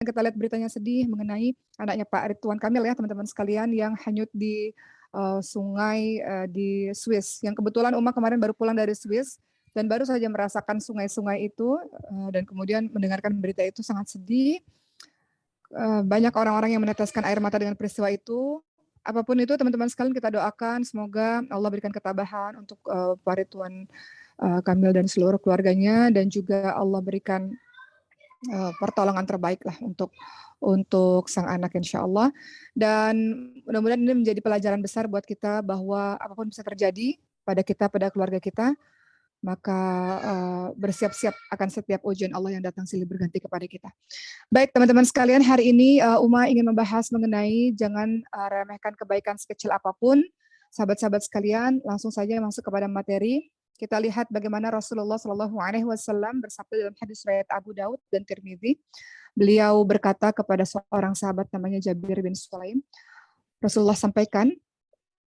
kita lihat beritanya sedih mengenai anaknya Pak Ridwan Kamil ya teman-teman sekalian yang hanyut di sungai di Swiss. Yang kebetulan Uma kemarin baru pulang dari Swiss dan baru saja merasakan sungai-sungai itu dan kemudian mendengarkan berita itu sangat sedih. Banyak orang-orang yang meneteskan air mata dengan peristiwa itu. Apapun itu teman-teman sekalian kita doakan semoga Allah berikan ketabahan untuk Pak Ridwan Kamil dan seluruh keluarganya dan juga Allah berikan pertolongan terbaik lah untuk sang anak insya Allah. Dan mudah-mudahan ini menjadi pelajaran besar buat kita bahwa apapun bisa terjadi pada kita, pada keluarga kita, maka bersiap-siap akan setiap ujian Allah yang datang silih berganti kepada kita. Baik teman-teman sekalian, hari ini Uma ingin membahas mengenai jangan remehkan kebaikan sekecil apapun. Sahabat-sahabat sekalian, langsung saja masuk kepada materi. Kita lihat bagaimana Rasulullah Shallallahu Alaihi Wasallam bersabda dalam hadis riwayat Abu Daud dan Tirmidzi. Beliau berkata kepada seorang sahabat namanya Jabir bin Sulaim. Rasulullah sampaikan,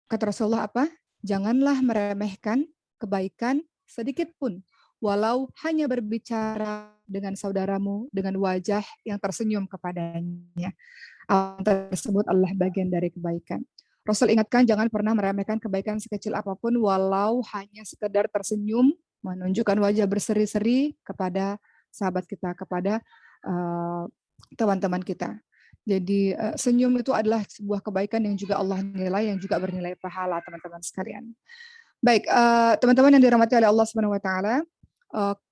kata Rasulullah apa? Janganlah meremehkan kebaikan sedikit pun, walau hanya berbicara dengan saudaramu dengan wajah yang tersenyum kepadanya. Hal tersebut adalah bagian dari kebaikan. Rasul ingatkan jangan pernah meremehkan kebaikan sekecil apapun walau hanya sekedar tersenyum, menunjukkan wajah berseri-seri kepada sahabat kita, kepada teman-teman kita. Jadi senyum itu adalah sebuah kebaikan yang juga Allah nilai, yang juga bernilai pahala teman-teman sekalian. Baik, teman-teman yang dirahmati oleh Allah Subhanahu wa taala,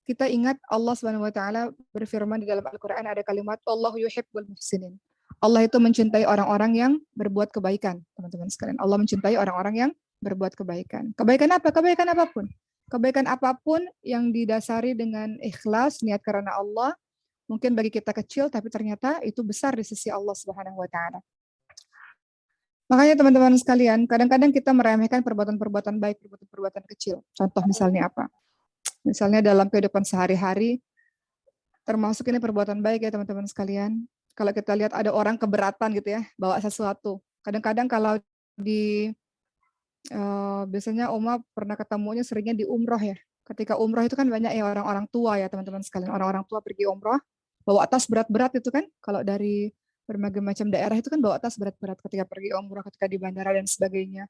kita ingat Allah Subhanahu wa taala berfirman di dalam Al-Qur'an ada kalimat Allahu yuhibbul muhsinin. Allah itu mencintai orang-orang yang berbuat kebaikan, teman-teman sekalian. Allah mencintai orang-orang yang berbuat kebaikan. Kebaikan apa? Kebaikan apapun. Kebaikan apapun yang didasari dengan ikhlas, niat karena Allah, mungkin bagi kita kecil, tapi ternyata itu besar di sisi Allah Subhanahu wa taala. Makanya teman-teman sekalian, kadang-kadang kita meremehkan perbuatan-perbuatan baik, perbuatan-perbuatan kecil. Contoh misalnya apa? Misalnya dalam kehidupan sehari-hari, termasuk ini perbuatan baik ya teman-teman sekalian. Kalau kita lihat ada orang keberatan gitu ya, bawa sesuatu. Kadang-kadang kalau di biasanya Uma pernah ketemunya seringnya di umroh ya. Ketika umroh itu kan banyak ya orang-orang tua ya teman-teman sekalian. Orang-orang tua pergi umroh, bawa tas berat-berat itu kan. Kalau dari berbagai macam daerah itu kan bawa tas berat-berat ketika pergi umroh, ketika di bandara dan sebagainya.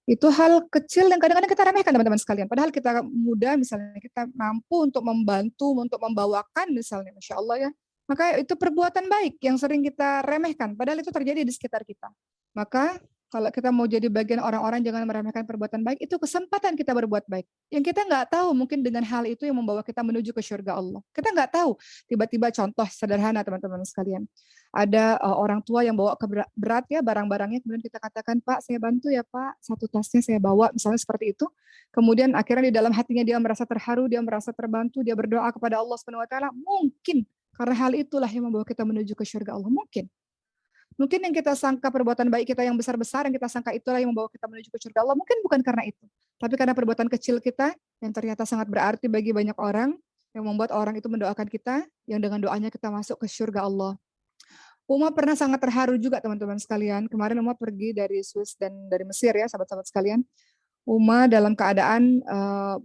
Itu hal kecil yang kadang-kadang kita remehkan teman-teman sekalian. Padahal kita muda misalnya kita mampu untuk membantu, untuk membawakan misalnya, Masya Allah ya. Maka itu perbuatan baik yang sering kita remehkan. Padahal itu terjadi di sekitar kita. Maka kalau kita mau jadi bagian orang-orang jangan meremehkan perbuatan baik, itu kesempatan kita berbuat baik. Yang kita nggak tahu mungkin dengan hal itu yang membawa kita menuju ke surga Allah. Kita nggak tahu. Tiba-tiba contoh sederhana teman-teman sekalian. Ada orang tua yang bawa berat ya barang-barangnya, kemudian kita katakan, Pak saya bantu ya Pak, satu tasnya saya bawa, misalnya seperti itu. Kemudian akhirnya di dalam hatinya dia merasa terharu, dia merasa terbantu, dia berdoa kepada Allah Subhanahu wa taala, mungkin karena hal itulah yang membawa kita menuju ke surga Allah. Mungkin yang kita sangka perbuatan baik kita yang besar-besar, yang kita sangka itulah yang membawa kita menuju ke surga Allah, mungkin bukan karena itu. Tapi karena perbuatan kecil kita, yang ternyata sangat berarti bagi banyak orang, yang membuat orang itu mendoakan kita, yang dengan doanya kita masuk ke surga Allah. Uma pernah sangat terharu juga teman-teman sekalian. Kemarin Uma pergi dari Swiss dan dari Mesir ya sahabat-sahabat sekalian. Uma dalam keadaan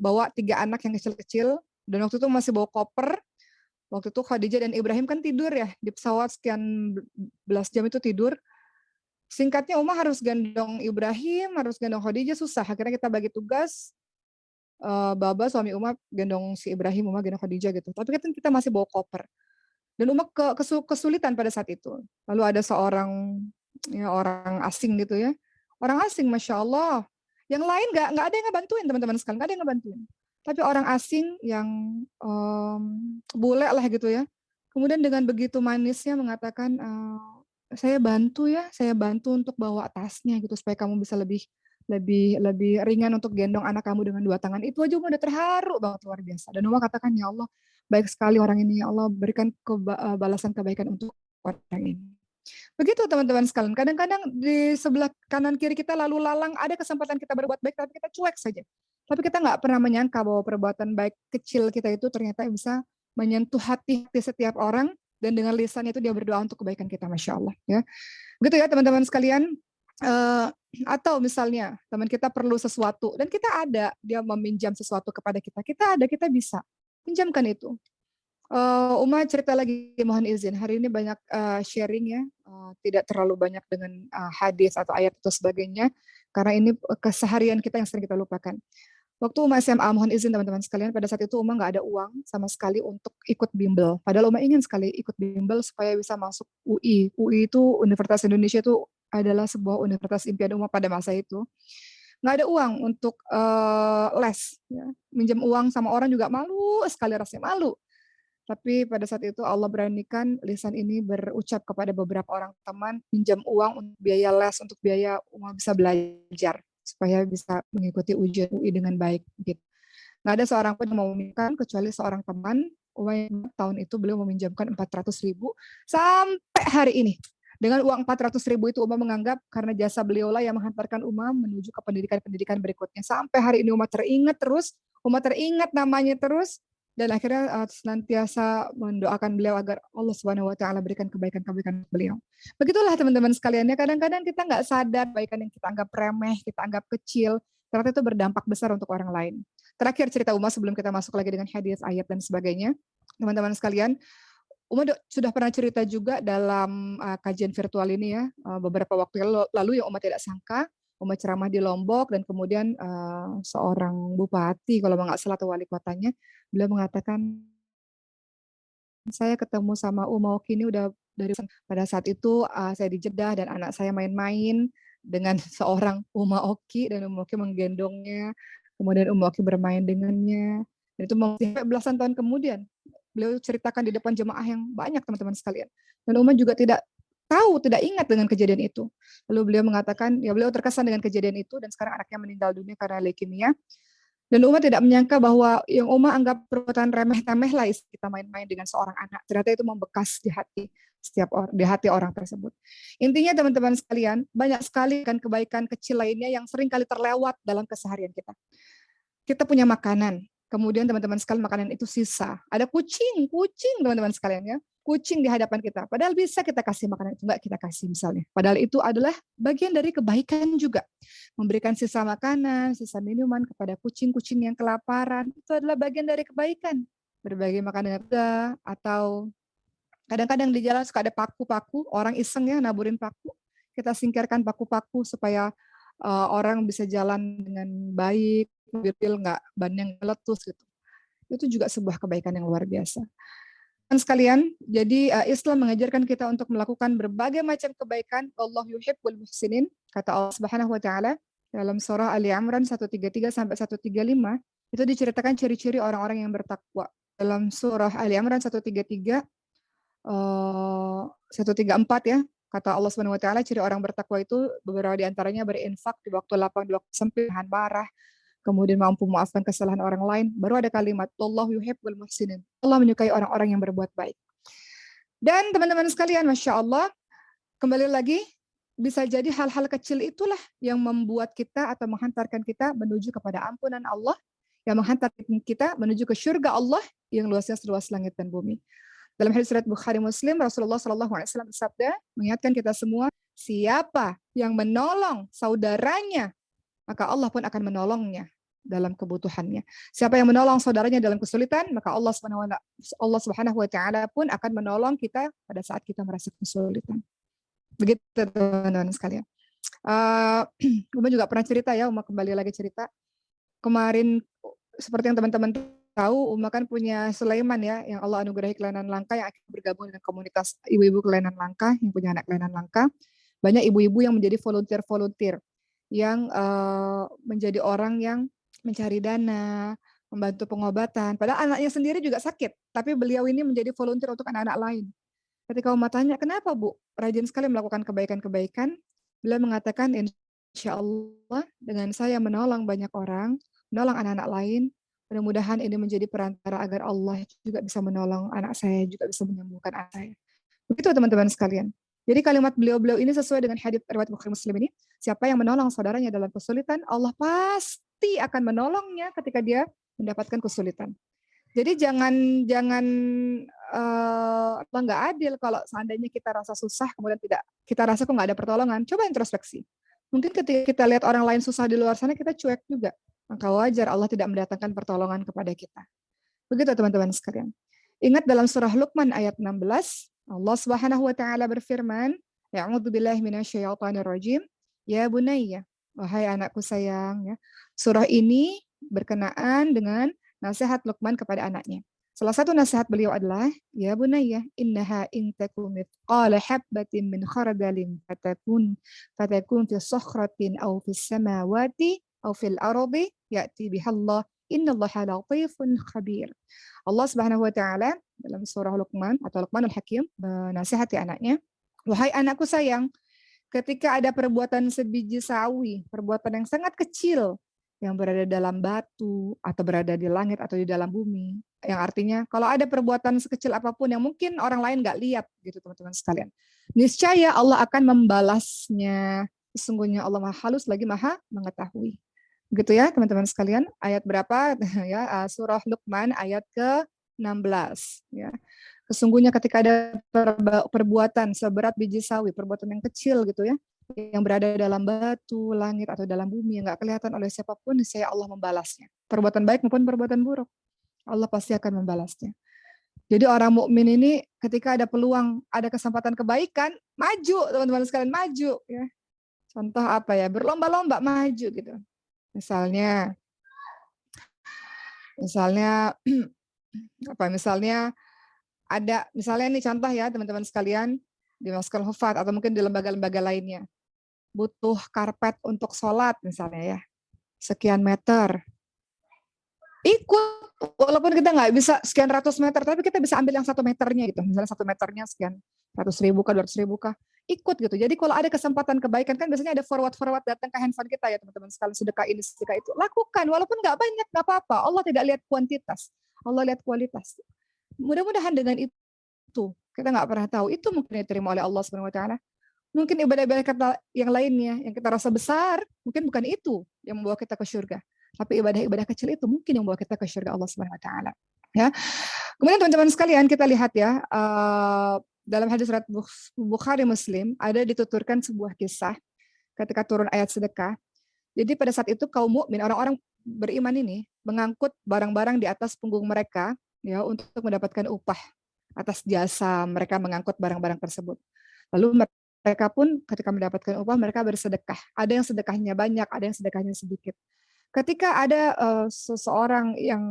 bawa 3 anak yang kecil-kecil, dan waktu itu masih bawa koper. Waktu itu Khadijah dan Ibrahim kan tidur ya, di pesawat sekian belas jam itu tidur. Singkatnya Uma harus gendong Ibrahim, harus gendong Khadijah, susah. Akhirnya kita bagi tugas, Baba suami Uma gendong si Ibrahim, Uma gendong Khadijah gitu. Tapi kan kita masih bawa koper. Dan Uma kesulitan pada saat itu. Lalu ada seorang ya, orang asing gitu ya. Orang asing Masya Allah. Yang lain nggak ada yang ngebantuin teman-teman sekalian, nggak ada yang ngebantuin. Tapi orang asing yang bule lah gitu ya. Kemudian dengan begitu manisnya mengatakan, saya bantu untuk bawa tasnya gitu supaya kamu bisa lebih lebih lebih ringan untuk gendong anak kamu dengan 2 tangan. Itu aja udah terharu banget luar biasa. Dan Uma katakan, ya Allah, baik sekali orang ini, ya Allah berikan balasan kebaikan untuk orang ini. Begitu teman-teman sekalian. Kadang-kadang di sebelah kanan kiri kita lalu lalang ada kesempatan kita berbuat baik tapi kita cuek saja. Tapi kita nggak pernah menyangka bahwa perbuatan baik kecil kita itu ternyata bisa menyentuh hati setiap orang dan dengan lisan itu dia berdoa untuk kebaikan kita, Masya Allah. Ya. Begitu ya teman-teman sekalian. Atau misalnya teman kita perlu sesuatu dan kita ada, dia meminjam sesuatu kepada kita, kita ada, kita bisa pinjamkan itu. Uma cerita lagi, mohon izin. Hari ini banyak sharing ya, tidak terlalu banyak dengan hadis atau ayat atau sebagainya, karena ini keseharian kita yang sering kita lupakan. Waktu Uma SMA, mohon izin teman-teman sekalian, pada saat itu Uma nggak ada uang sama sekali untuk ikut bimbel. Padahal Uma ingin sekali ikut bimbel supaya bisa masuk UI. UI itu Universitas Indonesia itu adalah sebuah universitas impian Uma pada masa itu. Nggak ada uang untuk les. Ya. Minjem uang sama orang juga malu sekali, rasanya malu. Tapi pada saat itu Allah beranikan lisan ini berucap kepada beberapa orang teman, pinjam uang untuk biaya les, untuk biaya Uma bisa belajar supaya bisa mengikuti ujian UI dengan baik. Gitu. Nggak ada seorang pun yang mau meminjamkan kecuali seorang teman. Uma yang tahun itu beliau meminjamkan 400.000 sampai hari ini. Dengan uang 400.000 itu Uma menganggap karena jasa beliau lah yang menghantarkan Uma menuju ke pendidikan-pendidikan berikutnya. Sampai hari ini Uma teringat terus, Uma teringat namanya terus, dan akhirnya senantiasa mendoakan beliau agar Allah Subhanahu wa taala berikan kebaikan-kebaikan beliau. Begitulah teman-teman sekalian ya, kadang-kadang kita nggak sadar kebaikan yang kita anggap remeh, kita anggap kecil, ternyata itu berdampak besar untuk orang lain. Terakhir cerita Uma sebelum kita masuk lagi dengan hadis, ayat dan sebagainya. Teman-teman sekalian, Uma sudah pernah cerita juga dalam kajian virtual ini ya, beberapa waktu lalu yang Uma tidak sangka, Uma ceramah di Lombok dan kemudian seorang bupati kalau nggak salah atau wali kotanya, beliau mengatakan, saya ketemu sama Uma Oki ini udah dari pada saat itu saya di Jeddah dan anak saya main-main dengan seorang Uma Oki dan Uma Oki menggendongnya, kemudian Uma Oki bermain dengannya. Dan itu sampai belasan tahun kemudian. Beliau ceritakan di depan jemaah yang banyak teman-teman sekalian. Dan Uma juga tidak tahu, tidak ingat dengan kejadian itu. Lalu beliau mengatakan, ya beliau terkesan dengan kejadian itu dan sekarang anaknya meninggal dunia karena leukemia. Dan Uma tidak menyangka bahwa yang Uma anggap perbuatan remeh-temeh lah kita main-main dengan seorang anak. Ternyata itu membekas di hati di hati orang tersebut. Intinya teman-teman sekalian, banyak sekali kan kebaikan kecil lainnya yang sering kali terlewat dalam keseharian kita. Kita punya makanan, kemudian teman-teman sekalian makanan itu sisa. Ada kucing teman-teman sekalian ya. Kucing di hadapan kita. Padahal bisa kita kasih makanan itu, enggak kita kasih misalnya. Padahal itu adalah bagian dari kebaikan juga. Memberikan sisa makanan, sisa minuman kepada kucing-kucing yang kelaparan, itu adalah bagian dari kebaikan. Berbagi makanan juga, atau kadang-kadang di jalan suka ada paku-paku, orang iseng ya naburin paku. Kita singkirkan paku-paku supaya orang bisa jalan dengan baik, mobil nggak bannya meletus gitu. Itu juga sebuah kebaikan yang luar biasa. Dan sekalian, jadi Islam mengajarkan kita untuk melakukan berbagai macam kebaikan. Allah yuhibbul muhsinin, kata Allah Subhanahu wa taala dalam surah Ali Imran 133 sampai 135, itu diceritakan ciri-ciri orang-orang yang bertakwa. Dalam surah Ali Imran 134 ya, kata Allah Subhanahu wa taala ciri orang bertakwa itu beberapa di antaranya berinfak di waktu lapang, di waktu sempit, tahan marah, kemudian mampu memaafkan kesalahan orang lain. Baru ada kalimat wallahu yuhibbul muhsinin. Allah menyukai orang-orang yang berbuat baik. Dan teman-teman sekalian, Masya Allah, kembali lagi, bisa jadi hal-hal kecil itulah yang membuat kita atau menghantarkan kita menuju kepada ampunan Allah, yang menghantarkan kita menuju ke surga Allah yang luasnya seluas langit dan bumi. Dalam hadis riwayat Bukhari Muslim, Rasulullah SAW bersabda, mengingatkan kita semua, siapa yang menolong saudaranya, maka Allah pun akan menolongnya dalam kebutuhannya. Siapa yang menolong saudaranya dalam kesulitan, maka Allah Subhanahu wa taala pun akan menolong kita pada saat kita merasa kesulitan. Begitu teman-teman sekalian. Uma juga pernah cerita ya, Uma kembali lagi cerita. Kemarin seperti yang teman-teman tahu, Uma kan punya Sulaiman ya, yang Allah anugerahi kelainan langka yang akhirnya bergabung dengan komunitas ibu-ibu kelainan langka, yang punya anak kelainan langka. Banyak ibu-ibu yang menjadi volunteer yang menjadi orang yang mencari dana, membantu pengobatan. Padahal anaknya sendiri juga sakit, tapi beliau ini menjadi volunteer untuk anak-anak lain. Ketika Uma tanya, kenapa Bu? Rajin sekali melakukan kebaikan-kebaikan. Beliau mengatakan, insya Allah dengan saya menolong banyak orang, menolong anak-anak lain, mudah-mudahan ini menjadi perantara agar Allah juga bisa menolong anak saya, juga bisa menyembuhkan anak saya. Begitu teman-teman sekalian. Jadi kalimat beliau-beliau ini sesuai dengan hadits riwayat Bukhari Muslim ini, siapa yang menolong saudaranya dalam kesulitan, Allah pasti akan menolongnya ketika dia mendapatkan kesulitan. Jadi jangan apa nggak adil kalau seandainya kita rasa susah kemudian tidak kita rasa kok nggak ada pertolongan. Coba introspeksi. Mungkin ketika kita lihat orang lain susah di luar sana kita cuek juga. Maka wajar Allah tidak mendatangkan pertolongan kepada kita. Begitu teman-teman sekalian. Ingat dalam surah Luqman ayat 16, Allah Subhanahu wa taala berfirman, "A'udzu billahi minasyaitonir rajim." Ya bunayya, wahai anakku sayang, ya. Surah ini berkenaan dengan nasihat Luqman kepada anaknya. Salah satu nasihat beliau adalah, "Ya bunayya, innaha in takum mithqala habbatin min khardalin fatakun fi sakhratin aw fis samawati aw fil ardi ya'ti bihallah innallaha latifun khabir." Allah Subhanahu wa taala dalam surah Luqman atau Luqmanul Hakim menasihati anaknya, "Wahai anakku sayang, ketika ada perbuatan sebiji sawi, perbuatan yang sangat kecil yang berada dalam batu atau berada di langit atau di dalam bumi, yang artinya kalau ada perbuatan sekecil apapun yang mungkin orang lain nggak lihat gitu teman-teman sekalian, niscaya Allah akan membalasnya. Sesungguhnya Allah Maha Halus lagi Maha Mengetahui." Gitu ya teman-teman sekalian, ayat berapa ya, surah Luqman ayat ke-16 ya. Sesungguhnya ketika ada perbuatan seberat biji sawi, perbuatan yang kecil gitu ya, yang berada dalam batu, langit atau dalam bumi yang nggak kelihatan oleh siapapun, niscaya Allah membalasnya. Perbuatan baik maupun perbuatan buruk, Allah pasti akan membalasnya. Jadi orang mukmin ini ketika ada peluang, ada kesempatan kebaikan, maju teman-teman sekalian, maju ya. Contoh apa ya? Berlomba-lomba maju gitu. Misalnya misalnya misalnya ada misalnya nih contoh ya teman-teman sekalian, di Maskul Hufat atau mungkin di lembaga-lembaga lainnya, butuh karpet untuk sholat misalnya ya, sekian meter. Ikut, walaupun kita nggak bisa sekian ratus meter, tapi kita bisa ambil yang 1 meternya gitu, misalnya 1 meternya sekian, 100.000 kah, 200.000 kah, ikut gitu. Jadi kalau ada kesempatan kebaikan, kan biasanya ada forward-forward datang ke handphone kita ya teman-teman sekalian, sedekah ini, sedekah itu, lakukan, walaupun nggak banyak, nggak apa-apa. Allah tidak lihat kuantitas, Allah lihat kualitas. Mudah-mudahan dengan itu, kita nggak pernah tahu, itu mungkin diterima oleh Allah Subhanahu Wa Taala. Mungkin ibadah-ibadah kita yang lainnya, yang kita rasa besar, mungkin bukan itu yang membawa kita ke surga. Tapi ibadah-ibadah kecil itu mungkin yang membawa kita ke surga Allah Subhanahu Wa Taala. Ya. Kemudian teman-teman sekalian kita lihat ya, dalam hadis riwayat Bukhari Muslim ada dituturkan sebuah kisah ketika turun ayat sedekah. Jadi pada saat itu kaum mukmin, orang-orang beriman ini mengangkut barang-barang di atas punggung mereka ya untuk mendapatkan upah atas jasa mereka mengangkut barang-barang tersebut. Lalu mereka pun ketika mendapatkan upah mereka bersedekah. Ada yang sedekahnya banyak, ada yang sedekahnya sedikit. Ketika ada seseorang yang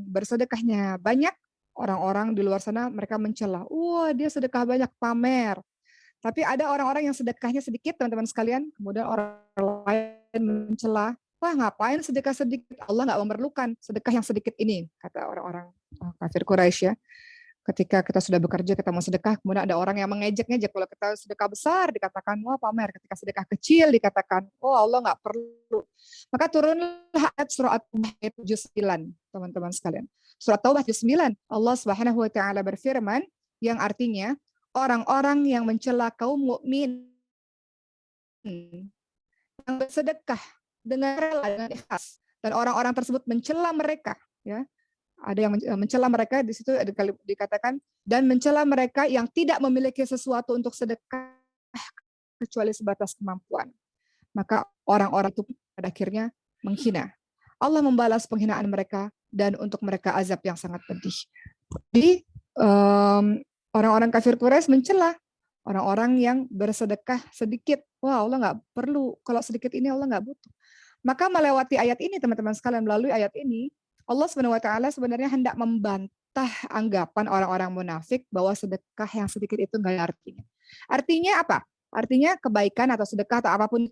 bersedekahnya banyak, orang-orang di luar sana mereka mencela, wah dia sedekah banyak, pamer. Tapi ada orang-orang yang sedekahnya sedikit, teman-teman sekalian, kemudian orang lain mencela, wah ngapain sedekah sedikit, Allah nggak memerlukan sedekah yang sedikit ini, kata orang-orang kafir Quraisy ya. Ketika kita sudah bekerja, kita mau sedekah, kemudian ada orang yang mengejek-ngejek. Kalau kita sedekah besar, dikatakan, wah pamer. Ketika sedekah kecil, dikatakan, oh Allah nggak perlu. Maka turunlah ayat surah At-Taubah ayat 79, teman-teman sekalian. Surat Taubah 79, Allah Subhanahu wa taala berfirman yang artinya orang-orang yang mencela kaum mukmin yang bersedekah dengan rela, dengan ikhlas, dan orang-orang tersebut mencela mereka, ya. Ada yang mencela mereka, di situ dikatakan, dan mencela mereka yang tidak memiliki sesuatu untuk sedekah kecuali sebatas kemampuan. Maka orang-orang itu pada akhirnya menghina. Allah membalas penghinaan mereka dan untuk mereka azab yang sangat pedih. Jadi orang-orang kafir Quraisy mencela orang-orang yang bersedekah sedikit. Wah Allah nggak perlu, kalau sedikit ini Allah nggak butuh. Maka melewati ayat ini teman-teman sekalian, melalui ayat ini Allah Subhanahu wa taala sebenarnya hendak membantah anggapan orang-orang munafik bahwa sedekah yang sedikit itu enggak ada artinya. Artinya apa? Artinya kebaikan atau sedekah atau apapun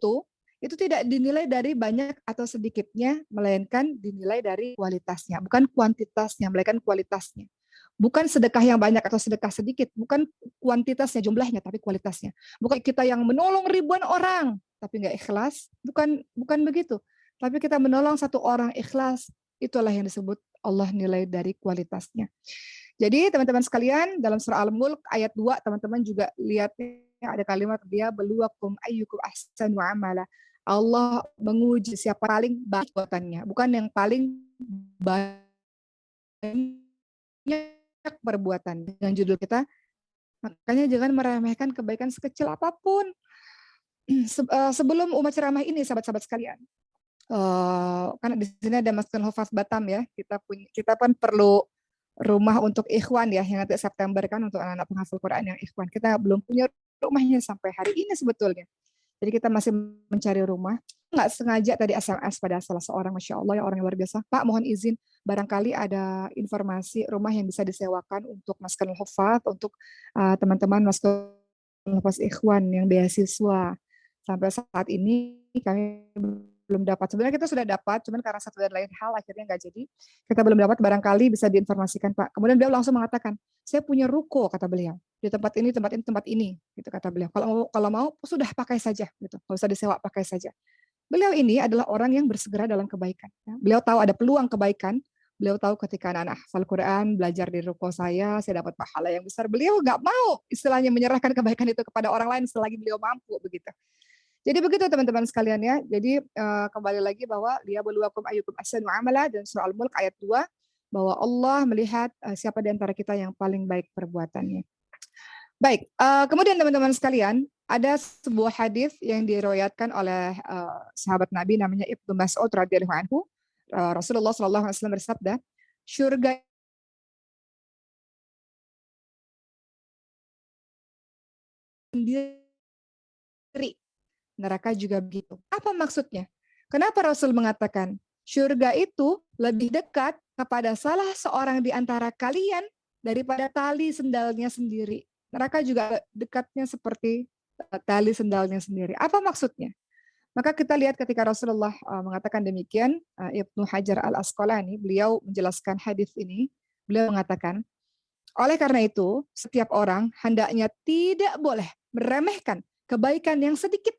itu tidak dinilai dari banyak atau sedikitnya, melainkan dinilai dari kualitasnya, bukan kuantitasnya, melainkan kualitasnya. Bukan sedekah yang banyak atau sedekah sedikit, bukan kuantitasnya, jumlahnya, tapi kualitasnya. Bukan kita yang menolong ribuan orang, tapi nggak ikhlas, bukan begitu. Tapi kita menolong satu orang ikhlas, itulah yang disebut Allah nilai dari kualitasnya. Jadi teman-teman sekalian, dalam surah Al-Mulk ayat 2, teman-teman juga lihat ada kalimat dia beluakum ayyukum ahsanu amala. Allah menguji siapa paling baik perbuatannya, bukan yang paling banyak perbuatan. Dengan judul kita, makanya jangan meremehkan kebaikan sekecil apapun. Sebelum umat ceramah ini, sahabat-sahabat sekalian, karena di sini ada Maskul Hufaz Batam ya, kita pun perlu rumah untuk ikhwan ya, yang nanti September kan untuk anak-anak penghafal Quran yang ikhwan. Kita belum punya rumahnya sampai hari ini sebetulnya. Jadi kita masih mencari rumah. Nggak sengaja tadi SMS pada salah seorang, Masya Allah ya, orang yang luar biasa. Pak, mohon izin, barangkali ada informasi rumah yang bisa disewakan untuk Maskanul Hufaz, untuk teman-teman Maskanul Hufaz Ikhwan yang beasiswa. Sampai saat ini kami belum dapat. Sebenarnya kita sudah dapat, cuman karena satu dan lain hal akhirnya nggak jadi. Kita belum dapat, barangkali bisa diinformasikan Pak. Kemudian beliau langsung mengatakan, saya punya ruko, kata beliau, di tempat ini, tempat ini, tempat ini, gitu kata beliau. Kalau mau sudah pakai saja, gitu. Nggak usah disewa, pakai saja. Beliau ini adalah orang yang bersegera dalam kebaikan. Ya. Beliau tahu ada peluang kebaikan. Beliau tahu ketika anak-anak hafal Quran, belajar di ruko saya dapat pahala yang besar. Beliau nggak mau istilahnya menyerahkan kebaikan itu kepada orang lain selagi beliau mampu begitu. Jadi begitu teman-teman sekalian ya. Jadi kembali lagi bahwa liyabluwakum ayyukum ahsanu amala, dan surah Al-Mulk ayat 2 bahwa Allah melihat siapa di antara kita yang paling baik perbuatannya. Baik, kemudian teman-teman sekalian, ada sebuah hadis yang diriwayatkan oleh sahabat Nabi namanya Ibnu Mas'ud radhiyallahu anhu. Rasulullah sallallahu alaihi wasallam bersabda, surga sendiri, neraka juga begitu. Apa maksudnya? Kenapa Rasul mengatakan surga itu lebih dekat kepada salah seorang di antara kalian daripada tali sendalnya sendiri? Neraka juga dekatnya seperti tali sendalnya sendiri. Apa maksudnya? Maka kita lihat ketika Rasulullah mengatakan demikian, Ibnu Hajar Al-Asqalani, beliau menjelaskan hadis ini, beliau mengatakan, oleh karena itu, setiap orang hendaknya tidak boleh meremehkan kebaikan yang sedikit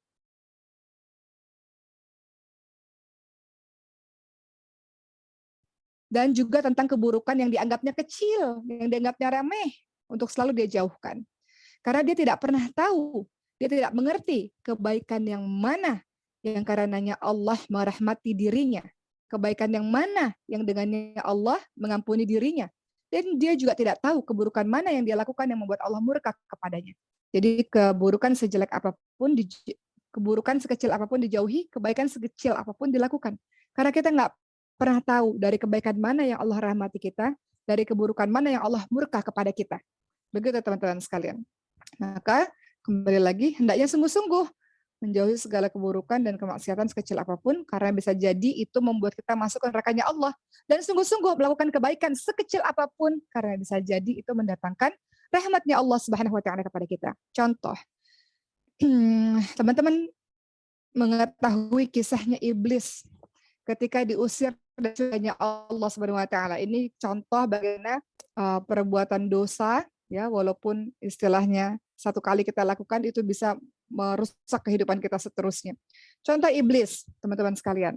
dan juga tentang keburukan yang dianggapnya kecil, yang dianggapnya remeh, untuk selalu dia jauhkan. Karena dia tidak pernah tahu, dia tidak mengerti kebaikan yang mana yang karenanya Allah merahmati dirinya, kebaikan yang mana yang dengannya Allah mengampuni dirinya, dan dia juga tidak tahu keburukan mana yang dia lakukan yang membuat Allah murka kepadanya. Jadi keburukan sejelek apapun, keburukan sekecil apapun dijauhi, kebaikan sekecil apapun dilakukan. Karena kita nggak pernah tahu dari kebaikan mana yang Allah rahmati kita, dari keburukan mana yang Allah murka kepada kita. Begitu teman-teman sekalian. Maka kembali lagi hendaknya sungguh-sungguh menjauhi segala keburukan dan kemaksiatan sekecil apapun, karena bisa jadi itu membuat kita masuk ke nerakanya Allah, dan sungguh-sungguh melakukan kebaikan sekecil apapun karena bisa jadi itu mendatangkan rahmatnya Allah Subhanahu wa taala kepada kita. Contoh, teman-teman mengetahui kisahnya iblis ketika diusir dari surganya Allah Subhanahu wa taala. Ini contoh bagaimana perbuatan dosa ya, walaupun istilahnya satu kali kita lakukan itu bisa merusak kehidupan kita seterusnya. Contoh iblis, teman-teman sekalian.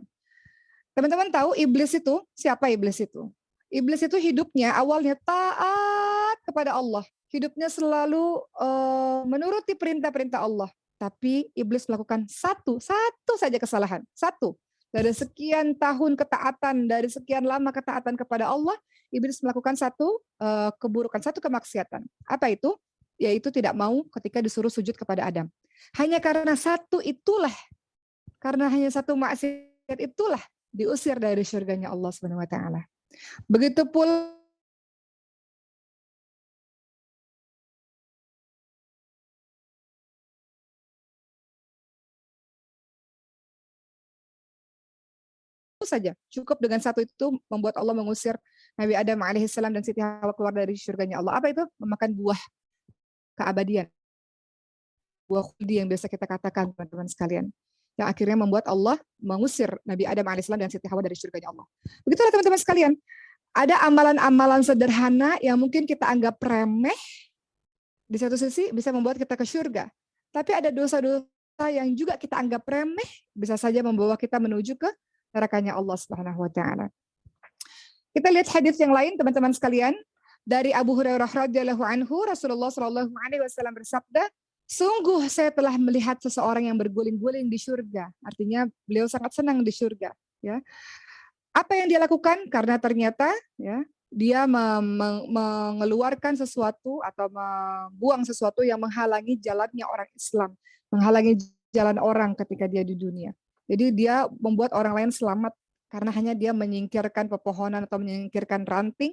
Teman-teman tahu iblis itu siapa? Iblis itu? Iblis itu hidupnya awalnya taat kepada Allah. Hidupnya selalu menuruti perintah-perintah Allah. Tapi iblis melakukan satu saja kesalahan. Satu. Dari sekian tahun ketaatan, dari sekian lama ketaatan kepada Allah, iblis melakukan satu keburukan, satu kemaksiatan. Apa itu? Yaitu tidak mau ketika disuruh sujud kepada Adam. Hanya karena satu itulah, karena hanya satu maksiat itulah diusir dari surganya Allah Subhanahu wa taala. Begitu pula saja, cukup dengan satu itu membuat Allah mengusir Nabi Adam alaihissalam dan Siti Hawa keluar dari surganya Allah. Apa itu? Memakan buah keabadian, buah khuldi yang biasa kita katakan teman-teman sekalian, yang akhirnya membuat Allah mengusir Nabi Adam alaihissalam dan Siti Hawa dari surganya Allah. Begitulah teman-teman sekalian, ada amalan-amalan sederhana yang mungkin kita anggap remeh, di satu sisi bisa membuat kita ke surga, tapi ada dosa-dosa yang juga kita anggap remeh, bisa saja membawa kita menuju ke nerakanya Allah Subhanahu wa taala. Kita lihat hadis yang lain teman-teman sekalian, dari Abu Hurairah radhiyallahu anhu, Rasulullah shallallahu alaihi wasallam bersabda, sungguh saya telah melihat seseorang yang berguling-guling di surga. Artinya beliau sangat senang di surga, ya. Apa yang dia lakukan? Karena ternyata ya, dia mengeluarkan sesuatu atau membuang sesuatu yang menghalangi jalannya orang Islam, menghalangi jalan orang ketika dia di dunia. Jadi dia membuat orang lain selamat karena hanya dia menyingkirkan pepohonan atau menyingkirkan ranting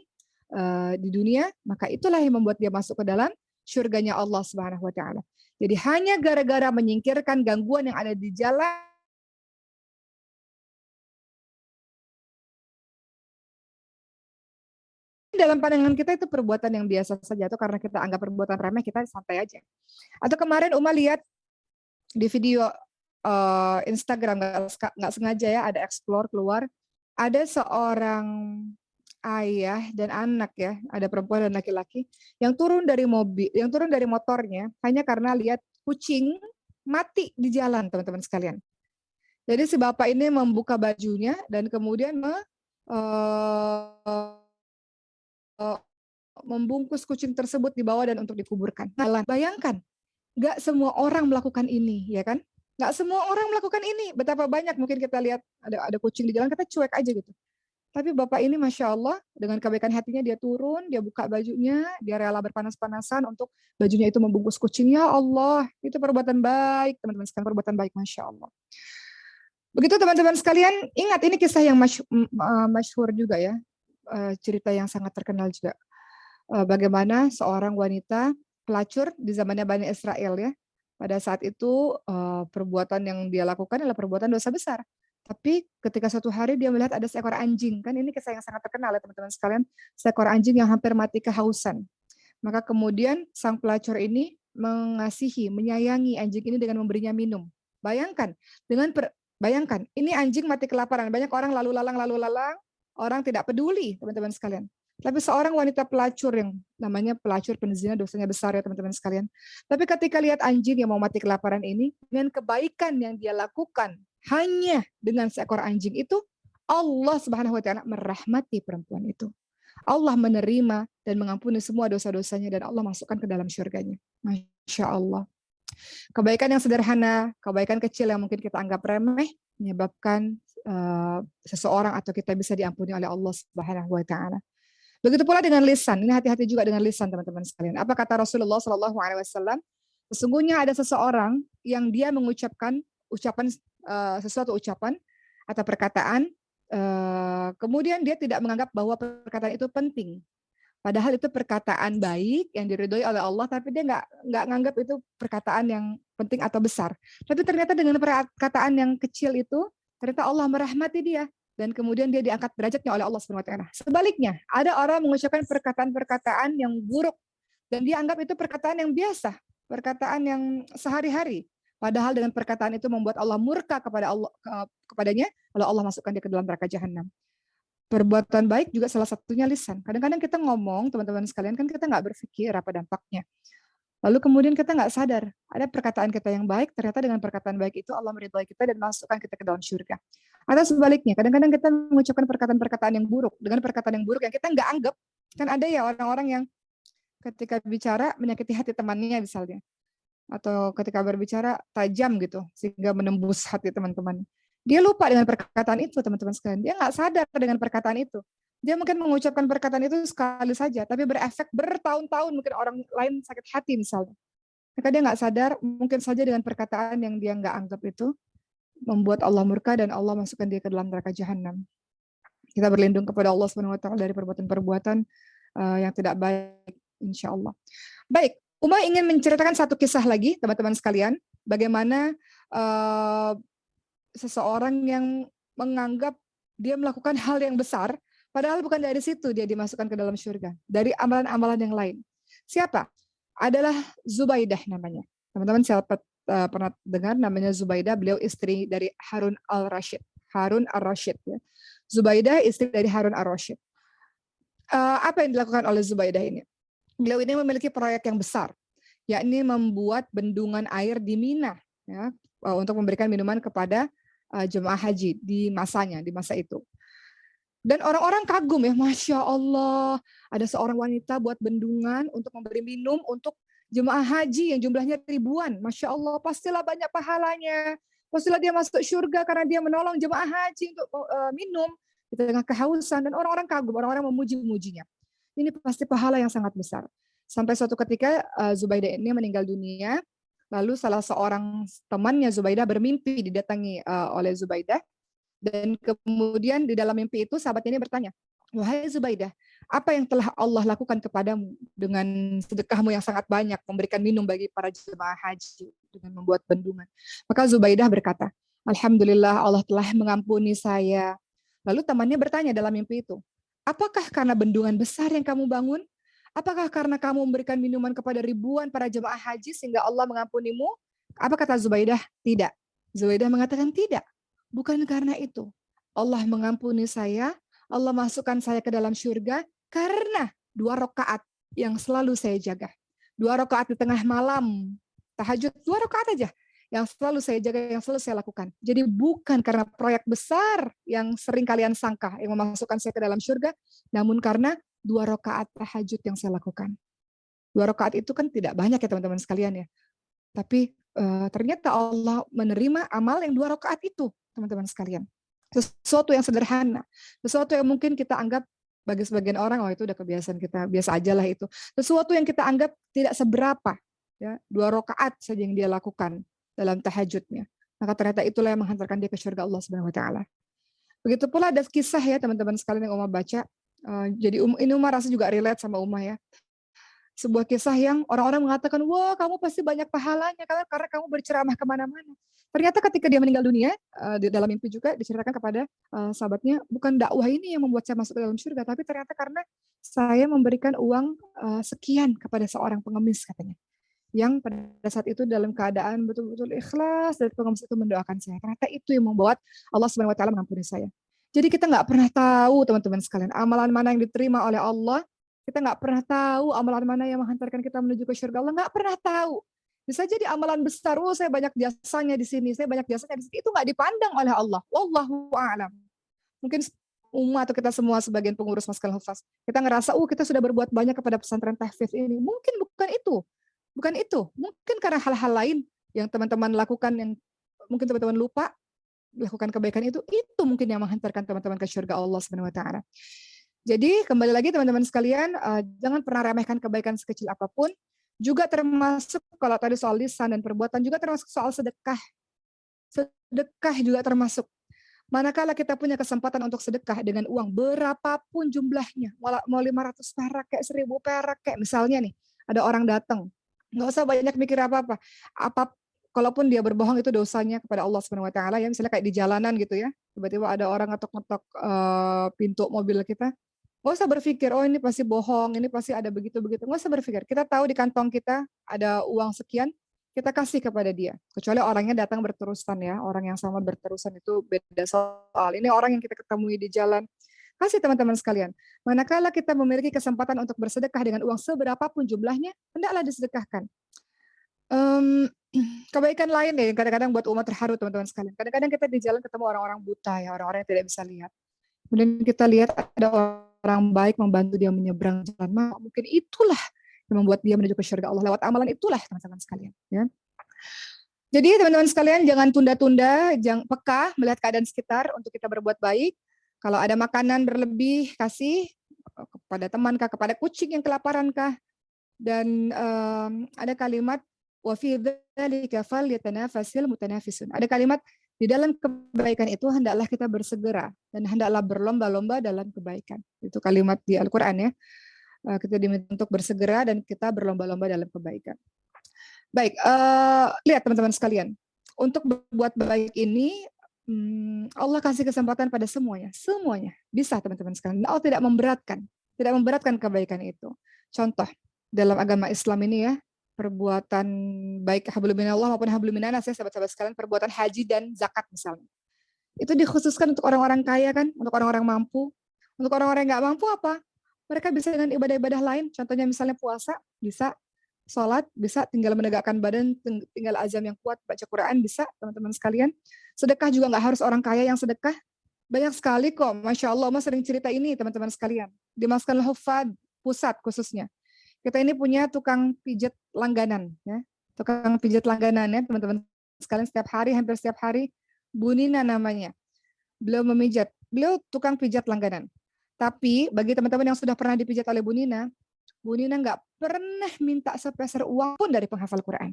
di dunia, maka itulah yang membuat dia masuk ke dalam surganya Allah Subhanahu wa taala. Jadi hanya gara-gara menyingkirkan gangguan yang ada di jalan dalam pandangan kita itu perbuatan yang biasa saja atau karena kita anggap perbuatan remeh kita santai aja. Atau kemarin Uma lihat di video Instagram nggak sengaja ya ada explore keluar ada seorang ayah dan anak ya, ada perempuan dan laki-laki yang turun dari motornya hanya karena lihat kucing mati di jalan, teman-teman sekalian. Jadi si bapak ini membuka bajunya dan kemudian membungkus kucing tersebut dibawa dan untuk dikuburkan. Nah, bayangkan, nggak semua orang melakukan ini, ya kan? Nggak semua orang melakukan ini. Betapa banyak mungkin kita lihat ada kucing di jalan, kita cuek aja gitu. Tapi bapak ini Masya Allah, dengan kebaikan hatinya dia turun, dia buka bajunya, dia rela berpanas-panasan untuk bajunya itu membungkus kucing. Ya Allah, itu perbuatan baik, teman-teman sekalian, perbuatan baik Masya Allah. Begitu teman-teman sekalian, ingat ini kisah yang masyhur juga ya, cerita yang sangat terkenal juga. Bagaimana seorang wanita pelacur di zamannya Bani Israel ya, pada saat itu perbuatan yang dia lakukan adalah perbuatan dosa besar. Tapi ketika suatu hari dia melihat ada seekor anjing, kan ini kisah yang sangat terkenal ya teman-teman sekalian, seekor anjing yang hampir mati kehausan. Maka kemudian sang pelacur ini mengasihi, menyayangi anjing ini dengan memberinya minum. Bayangkan, bayangkan, ini anjing mati kelaparan, banyak orang lalu lalang, orang tidak peduli teman-teman sekalian. Tapi seorang wanita pelacur yang namanya pelacur penzina dosanya besar ya teman-teman sekalian. Tapi ketika lihat anjing yang mau mati kelaparan ini, dengan kebaikan yang dia lakukan, hanya dengan seekor anjing itu, Allah Subhanahu wa taala merahmati perempuan itu. Allah menerima dan mengampuni semua dosa-dosanya dan Allah masukkan ke dalam surganya. Masya Allah. Kebaikan yang sederhana, kebaikan kecil yang mungkin kita anggap remeh, menyebabkan seseorang atau kita bisa diampuni oleh Allah Subhanahu wa taala. Begitu pula dengan lisan. Ini hati-hati juga dengan lisan teman-teman sekalian. Apa kata Rasulullah Shallallahu Alaihi Wasallam? Sesungguhnya ada seseorang yang dia mengucapkan sesuatu ucapan atau perkataan, kemudian dia tidak menganggap bahwa perkataan itu penting. Padahal itu perkataan baik yang diridhoi oleh Allah, tapi dia nggak nganggap itu perkataan yang penting atau besar. Tapi ternyata dengan perkataan yang kecil itu, ternyata Allah merahmati dia. Dan kemudian dia diangkat derajatnya oleh Allah Subhanahu wa taala. Sebaliknya, ada orang mengucapkan perkataan-perkataan yang buruk dan dia anggap itu perkataan yang biasa, perkataan yang sehari-hari. Padahal dengan perkataan itu membuat Allah murka kepadanya, lalu Allah masukkan dia ke dalam neraka jahanam. Perbuatan baik juga salah satunya lisan. Kadang-kadang kita ngomong, teman-teman sekalian, kan kita nggak berpikir apa dampaknya. Lalu kemudian kita nggak sadar, ada perkataan kita yang baik, ternyata dengan perkataan baik itu Allah meridhai kita dan masukkan kita ke dalam surga. Atau sebaliknya, kadang-kadang kita mengucapkan perkataan-perkataan yang buruk, dengan perkataan yang buruk yang kita nggak anggap. Kan ada ya orang-orang yang ketika bicara menyakiti hati temannya misalnya. Atau ketika berbicara tajam gitu, sehingga menembus hati teman-teman. Dia lupa dengan perkataan itu, teman-teman sekalian. Dia nggak sadar dengan perkataan itu. Dia mungkin mengucapkan perkataan itu sekali saja, tapi berefek bertahun-tahun, mungkin orang lain sakit hati misalnya. Maka dia nggak sadar, mungkin saja dengan perkataan yang dia nggak anggap itu, membuat Allah murka dan Allah masukkan dia ke dalam neraka jahanam. Kita berlindung kepada Allah SWT dari perbuatan-perbuatan yang tidak baik, insya Allah. Baik, Uma ingin menceritakan satu kisah lagi, teman-teman sekalian, bagaimana seseorang yang menganggap dia melakukan hal yang besar, padahal bukan dari situ dia dimasukkan ke dalam surga. Dari amalan-amalan yang lain. Siapa? Adalah Zubaidah namanya. Teman-teman siapa pernah dengar namanya Zubaidah? Beliau istri dari Harun al-Rashid. Harun al-Rashid. Ya. Zubaidah istri dari Harun al-Rashid. Apa yang dilakukan oleh Zubaidah ini? Beliau ini memiliki proyek yang besar. Yakni membuat bendungan air di Mina. Ya, untuk memberikan minuman kepada jemaah haji di masanya, di masa itu. Dan orang-orang kagum ya, Masya Allah, ada seorang wanita buat bendungan untuk memberi minum untuk jemaah haji yang jumlahnya ribuan. Masya Allah, pastilah banyak pahalanya. Pastilah dia masuk surga karena dia menolong jemaah haji untuk minum di tengah kehausan. Dan orang-orang kagum, orang-orang memuji-mujinya. Ini pasti pahala yang sangat besar. Sampai suatu ketika Zubaidah ini meninggal dunia, lalu salah seorang temannya Zubaidah bermimpi didatangi oleh Zubaidah. Dan kemudian di dalam mimpi itu sahabat ini bertanya, wahai Zubaidah, Apa yang telah Allah lakukan kepadamu dengan sedekahmu yang sangat banyak, memberikan minum bagi para jemaah haji dengan membuat bendungan. Maka Zubaidah berkata, Alhamdulillah Allah telah mengampuni saya. Lalu temannya bertanya dalam mimpi itu, apakah karena bendungan besar yang kamu bangun? Apakah karena kamu memberikan minuman kepada ribuan para jemaah haji sehingga Allah mengampunimu? Apa kata Zubaidah? Tidak. Zubaidah mengatakan tidak. Bukan karena itu. Allah mengampuni saya, Allah masukkan saya ke dalam syurga karena 2 rakaat yang selalu saya jaga. 2 rakaat di tengah malam, tahajud 2 rakaat aja yang selalu saya jaga, yang selalu saya lakukan. Jadi bukan karena proyek besar yang sering kalian sangka yang memasukkan saya ke dalam syurga, namun karena 2 rakaat tahajud yang saya lakukan. 2 rakaat itu kan tidak banyak ya teman-teman sekalian ya. Tapi ternyata Allah menerima amal yang 2 rakaat itu, teman-teman sekalian. Sesuatu yang sederhana, sesuatu yang mungkin kita anggap bagi sebagian orang, oh itu udah kebiasaan kita, biasa aja lah itu. Sesuatu yang kita anggap tidak seberapa, ya 2 rakaat saja yang dia lakukan dalam tahajudnya. Maka ternyata itulah yang menghantarkan dia ke surga Allah Subhanahu Wa Taala. Begitu pula ada kisah ya teman-teman sekalian yang Umar baca. Jadi ini Umar rasa juga relate sama Umar ya. Sebuah kisah yang orang-orang mengatakan, wah kamu pasti banyak pahalanya karena kamu berceramah kemana-mana. Ternyata ketika dia meninggal dunia, di dalam mimpi juga diceritakan kepada sahabatnya, bukan dakwah ini yang membuat saya masuk ke dalam surga, tapi ternyata karena saya memberikan uang sekian kepada seorang pengemis katanya. Yang pada saat itu dalam keadaan betul-betul ikhlas dan pengemis itu mendoakan saya. Ternyata itu yang membuat Allah Subhanahu Wa Taala mengampuni saya. Jadi kita nggak pernah tahu teman-teman sekalian, amalan mana yang diterima oleh Allah. Kita nggak pernah tahu amalan mana yang menghantarkan kita menuju ke surga Allah, nggak pernah tahu. Bisa jadi amalan besar, oh saya banyak jasanya di sini, saya banyak jasanya di sini, itu nggak dipandang oleh Allah. Wallahu a'lam. Mungkin umat atau kita semua sebagian pengurus Maskal Hufaz, kita ngerasa, kita sudah berbuat banyak kepada pesantren tahfiz ini. Mungkin bukan itu, bukan itu. Mungkin karena hal-hal lain yang teman-teman lakukan yang mungkin teman-teman lupa lakukan kebaikan itu mungkin yang menghantarkan teman-teman ke surga Allah Subhanahu Wa Taala. Jadi kembali lagi teman-teman sekalian, jangan pernah remehkan kebaikan sekecil apapun. Juga termasuk kalau tadi soal lisan dan perbuatan juga termasuk soal sedekah. Sedekah juga termasuk. Manakala kita punya kesempatan untuk sedekah dengan uang berapapun jumlahnya, mau 500 perak kayak 1000 perak kayak misalnya nih, ada orang datang, nggak usah banyak mikir apa-apa. Kalaupun dia berbohong itu dosanya kepada Allah Subhanahu Wa Taala ya, misalnya kayak di jalanan gitu ya, tiba-tiba ada orang ngetok-ngetok pintu mobil kita. Nggak usah berpikir, oh ini pasti bohong, ini pasti ada begitu-begitu. Nggak usah berpikir. Kita tahu di kantong kita ada uang sekian, kita kasih kepada dia. Kecuali orangnya datang berterusan ya, orang yang sama berterusan itu beda soal. Ini orang yang kita ketemui di jalan. Kasih teman-teman sekalian. Manakala kita memiliki kesempatan untuk bersedekah dengan uang seberapapun jumlahnya, hendaklah disedekahkan. Kebaikan lain ya, kadang-kadang buat umat terharu teman-teman sekalian. Kadang-kadang kita di jalan ketemu orang-orang buta ya, orang-orang yang tidak bisa lihat. Kemudian kita lihat ada orang baik membantu dia menyeberang jalan, mungkin itulah yang membuat dia menuju ke surga Allah lewat amalan itulah teman-teman sekalian. Ya. Jadi teman-teman sekalian jangan tunda-tunda, jangan peka melihat keadaan sekitar untuk kita berbuat baik. Kalau ada makanan berlebih kasih kepada temankah, kepada kucing yang kelaparan kah. Dan ada kalimat wa fi dzalika falyatanafasil mutanafisun. Ada kalimat di dalam kebaikan itu hendaklah kita bersegera dan hendaklah berlomba-lomba dalam kebaikan. Itu kalimat di Al-Qur'an ya. Kita diminta untuk bersegera dan kita berlomba-lomba dalam kebaikan. Baik, lihat teman-teman sekalian. Untuk berbuat baik ini Allah kasih kesempatan pada semuanya. Semuanya bisa teman-teman sekalian. Allah tidak memberatkan kebaikan itu. Contoh dalam agama Islam ini ya, perbuatan baik hablum minallah maupun hablum minanas ya sahabat-sahabat sekalian, perbuatan haji dan zakat misalnya. Itu dikhususkan untuk orang-orang kaya kan, untuk orang-orang mampu. Untuk orang-orang yang nggak mampu apa? Mereka bisa dengan ibadah-ibadah lain, contohnya misalnya puasa, bisa sholat, bisa tinggal menegakkan badan, tinggal azam yang kuat, baca Quran, bisa teman-teman sekalian. Sedekah juga nggak harus orang kaya yang sedekah. Banyak sekali kok, Masya Allah, Mas sering cerita ini teman-teman sekalian. Di Maskal Hufaz pusat khususnya. Kita ini punya tukang pijat langganan ya. Tukang pijat langganan ya, teman-teman sekalian hampir setiap hari, Bu Nina namanya. Beliau memijat, beliau tukang pijat langganan. Tapi bagi teman-teman yang sudah pernah dipijat oleh Bu Nina nggak pernah minta sepeser uang pun dari penghafal Quran.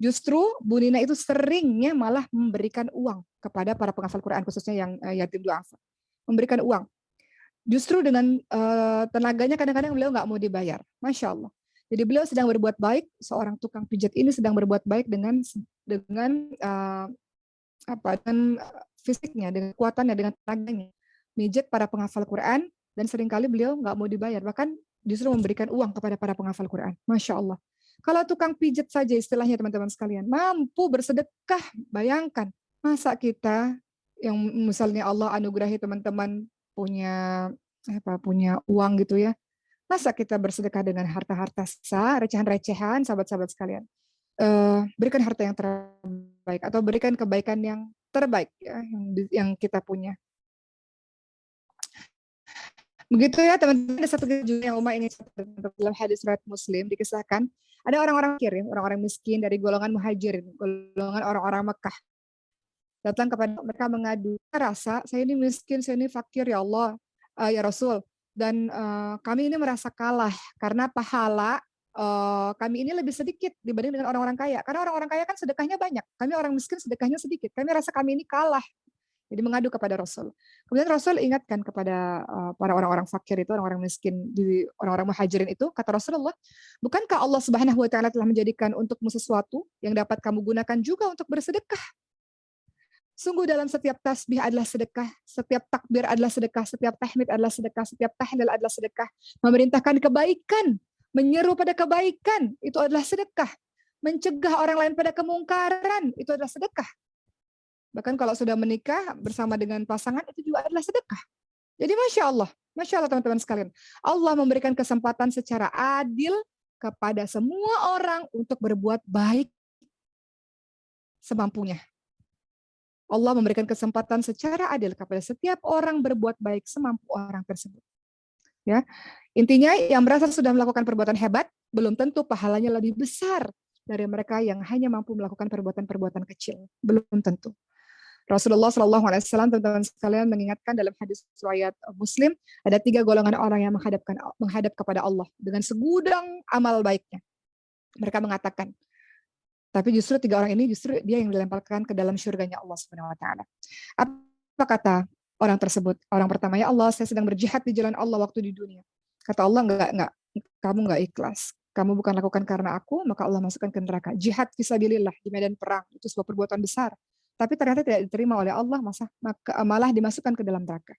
Justru Bu Nina itu seringnya malah memberikan uang kepada para penghafal Quran, khususnya yang yatim duafa. Memberikan uang. Justru dengan tenaganya kadang-kadang beliau nggak mau dibayar, masya Allah. Jadi beliau sedang berbuat baik, seorang tukang pijat ini sedang berbuat baik dengan dengan fisiknya, dengan kekuatannya, dengan tenaganya, mijit para penghafal Quran dan seringkali beliau nggak mau dibayar, bahkan justru memberikan uang kepada para penghafal Quran, masya Allah. Kalau tukang pijat saja istilahnya teman-teman sekalian mampu bersedekah, bayangkan masa kita yang misalnya Allah anugerahi teman-teman punya punya uang gitu ya. Masa kita bersedekah dengan harta-harta sisa, recehan-recehan, sahabat-sahabat sekalian. Berikan harta yang terbaik atau berikan kebaikan yang terbaik ya, yang kita punya. Begitu ya teman-teman, ada satu kejadian yang Umar ini dalam hadis riwayat Muslim dikisahkan, ada orang-orang fakir ya, orang-orang miskin dari golongan muhajirin, golongan orang-orang Mekah datang kepada mereka mengadu, rasa saya ini miskin, saya ini fakir ya Allah, ya Rasul, dan kami ini merasa kalah karena pahala kami ini lebih sedikit dibanding dengan orang-orang kaya. Karena orang-orang kaya kan sedekahnya banyak, kami orang miskin sedekahnya sedikit. Kami rasa kami ini kalah. Jadi mengadu kepada Rasul. Kemudian Rasul ingatkan kepada para orang-orang fakir itu, orang-orang miskin di orang-orang muhajirin itu, kata Rasulullah, bukankah Allah Subhanahu wa taala telah menjadikan untukmu sesuatu yang dapat kamu gunakan juga untuk bersedekah? Sungguh dalam setiap tasbih adalah sedekah, setiap takbir adalah sedekah, setiap tahmid adalah sedekah, setiap tahlil adalah sedekah. Memerintahkan kebaikan, menyeru pada kebaikan, itu adalah sedekah. Mencegah orang lain pada kemungkaran, itu adalah sedekah. Bahkan kalau sudah menikah bersama dengan pasangan, itu juga adalah sedekah. Jadi Masya Allah teman-teman sekalian. Allah memberikan kesempatan secara adil kepada semua orang untuk berbuat baik semampunya. Allah memberikan kesempatan secara adil kepada setiap orang berbuat baik semampu orang tersebut. Ya, intinya yang merasa sudah melakukan perbuatan hebat belum tentu pahalanya lebih besar dari mereka yang hanya mampu melakukan perbuatan-perbuatan kecil. Belum tentu. Rasulullah Shallallahu Alaihi Wasallam teman-teman sekalian mengingatkan dalam hadis riwayat Muslim ada 3 golongan orang yang menghadap kepada Allah dengan segudang amal baiknya. Mereka mengatakan, tapi justru 3 orang ini justru dia yang dilemparkan ke dalam surganya Allah Subhanahu wa taala. Apa kata orang tersebut? Orang pertama, ya Allah, saya sedang berjihad di jalan Allah waktu di dunia. Kata Allah, enggak, kamu enggak ikhlas. Kamu bukan lakukan karena aku, maka Allah masukkan ke neraka. Jihad fisabilillah di medan perang itu sebuah perbuatan besar. Tapi ternyata tidak diterima oleh Allah, malah dimasukkan ke dalam neraka.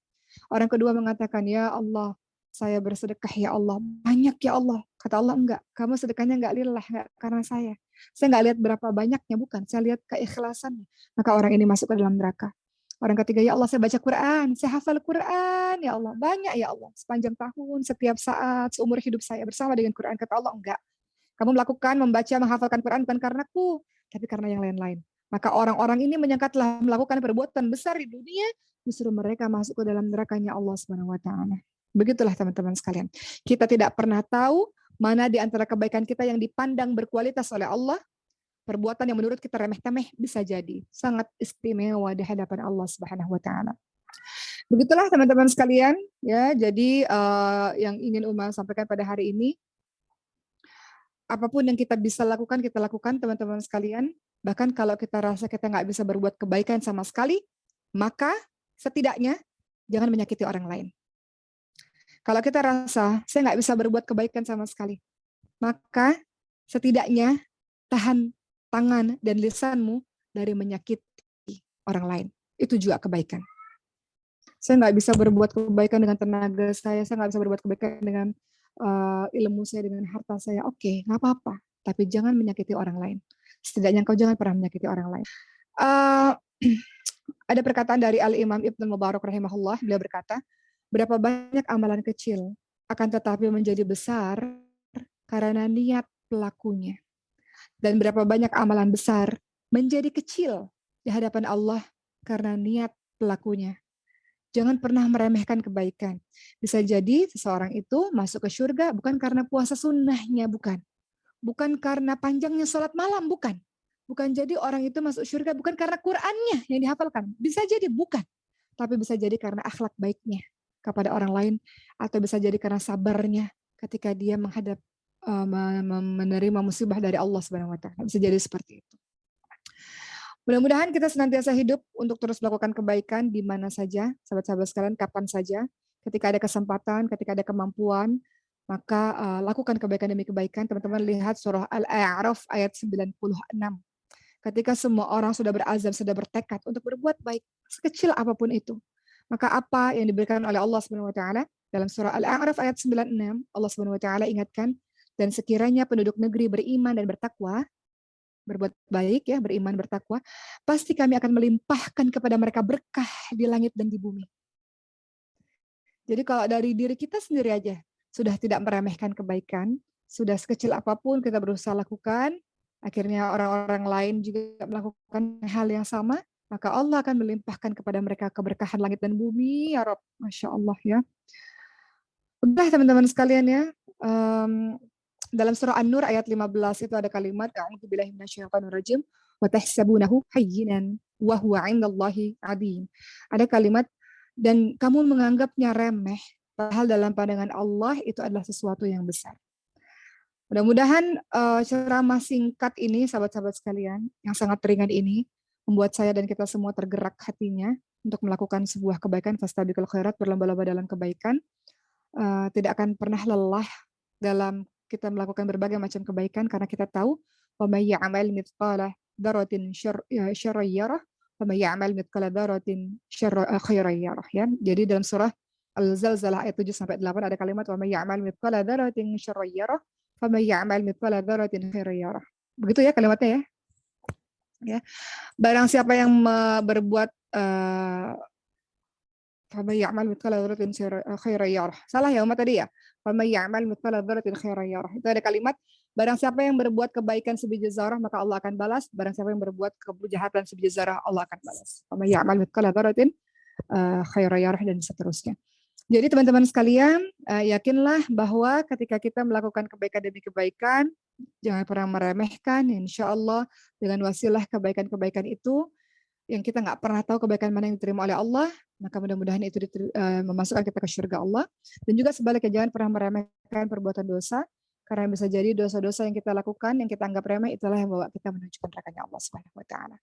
Orang kedua mengatakan, ya Allah, saya bersedekah ya Allah, banyak ya Allah. Kata Allah, enggak, kamu sedekahnya enggak lillah, enggak karena saya. Saya enggak lihat berapa banyaknya, bukan. Saya lihat keikhlasannya. Maka orang ini masuk ke dalam neraka. Orang ketiga, ya Allah, saya baca Quran, saya hafal Quran, ya Allah, banyak ya Allah. Sepanjang tahun, setiap saat, seumur hidup saya bersama dengan Quran. Kata Allah, enggak. Kamu melakukan, membaca, menghafalkan Quran bukan karena aku, tapi karena yang lain-lain. Maka orang-orang ini menyangka telah melakukan perbuatan besar di dunia, justru mereka masuk ke dalam nerakanya Allah Subhanahu wa taala. Begitulah teman-teman sekalian. Kita tidak pernah tahu mana di antara kebaikan kita yang dipandang berkualitas oleh Allah, perbuatan yang menurut kita remeh-temeh bisa jadi sangat istimewa di hadapan Allah Subhanahu wa taala. Begitulah teman-teman sekalian ya. Jadi yang ingin Uma sampaikan pada hari ini, apapun yang kita bisa lakukan, kita lakukan teman-teman sekalian. Bahkan kalau kita rasa kita nggak bisa berbuat kebaikan sama sekali, maka setidaknya jangan menyakiti orang lain. Kalau kita rasa saya nggak bisa berbuat kebaikan sama sekali, maka setidaknya tahan tangan dan lisanmu dari menyakiti orang lain. Itu juga kebaikan. Saya nggak bisa berbuat kebaikan dengan tenaga saya nggak bisa berbuat kebaikan dengan ilmu saya, dengan harta saya. Oke, nggak apa-apa. Tapi jangan menyakiti orang lain. Setidaknya engkau jangan pernah menyakiti orang lain. Ada perkataan dari Al-Imam Ibnu Mubarak rahimahullah, beliau berkata, berapa banyak amalan kecil akan tetapi menjadi besar karena niat pelakunya. Dan berapa banyak amalan besar menjadi kecil di hadapan Allah karena niat pelakunya. Jangan pernah meremehkan kebaikan. Bisa jadi seseorang itu masuk ke surga bukan karena puasa sunnahnya, bukan. Bukan karena panjangnya sholat malam, bukan. Bukan jadi orang itu masuk surga bukan karena Qur'annya yang dihafalkan. Bisa jadi bukan. Tapi bisa jadi karena akhlak baiknya kepada orang lain. Atau bisa jadi karena sabarnya ketika dia menerima musibah dari Allah Subhanahu wa taala. Bisa jadi seperti itu. Mudah-mudahan kita senantiasa hidup untuk terus melakukan kebaikan di mana saja, sahabat-sahabat sekalian, kapan saja. ketika ada kesempatan, ketika ada kemampuan, maka lakukan kebaikan demi kebaikan. Teman-teman lihat surah Al-A'raf ayat 96. Ketika semua orang sudah berazam, sudah bertekad untuk berbuat baik, sekecil apapun itu, maka apa yang diberikan oleh Allah Subhanahu wa taala dalam surah Al-A'raf ayat 96, Allah Subhanahu wa taala ingatkan, dan sekiranya penduduk negeri beriman dan bertakwa, berbuat baik ya, beriman bertakwa, pasti kami akan melimpahkan kepada mereka berkah di langit dan di bumi. Jadi kalau dari diri kita sendiri aja sudah tidak meremehkan kebaikan, sudah sekecil apapun kita berusaha lakukan, akhirnya orang-orang lain juga melakukan hal yang sama, maka Allah akan melimpahkan kepada mereka keberkahan langit dan bumi, ya Rob. Masya Allah ya. Udah teman-teman sekalian ya, dalam surah An-Nur ayat 15 itu ada kalimat, a'udzubillahi minasyaitonirrajim, wa tahsabunahu hayyinan wa huwa 'indallahi 'azim. Ada kalimat, dan kamu menganggapnya remeh, padahal dalam pandangan Allah itu adalah sesuatu yang besar. Mudah-mudahan ceramah singkat ini, sahabat-sahabat sekalian, yang sangat ringan ini, membuat saya dan kita semua tergerak hatinya untuk melakukan sebuah kebaikan, fastabiqul khairat, berlomba-lomba dalam kebaikan. Tidak akan pernah lelah dalam kita melakukan berbagai macam kebaikan, karena kita tahu wa may ya'mal mithqala dzarratin syarran yarah wa may ya'mal mithqala dzarratin khairan yarah ya. Jadi dalam surah Al-Zalzalah ayat 7 sampai 8 ada kalimat wa may ya'mal mithqala dzarratin syarran yarah wa may ya'mal mithqala dzarratin khairan yarah. Begitu ya kalimatnya ya. Ya. Barang siapa yang berbuat faman ya'mal mithqala dzarratin khairan yarah. Salah ya umat tadi ya. Faman ya'mal mithqala dzarratin khairan yarah. Itu ada kalimat, barang siapa yang berbuat kebaikan sebiji zarah maka Allah akan balas, barang siapa yang berbuat kejahatan sebiji zarah Allah akan balas. Faman ya'mal mithqala dzarratin khairan yarah, dan seterusnya. Jadi teman-teman sekalian, yakinlah bahwa ketika kita melakukan kebaikan demi kebaikan, jangan pernah meremehkan. Insya Allah dengan wasilah kebaikan-kebaikan itu, yang kita nggak pernah tahu kebaikan mana yang diterima oleh Allah, maka mudah-mudahan itu memasukkan kita ke surga Allah. Dan juga sebaliknya, jangan pernah meremehkan perbuatan dosa, karena bisa jadi dosa-dosa yang kita lakukan, yang kita anggap remeh, itulah yang membawa kita menuju nerakanya Allah Subhanahu wa taala.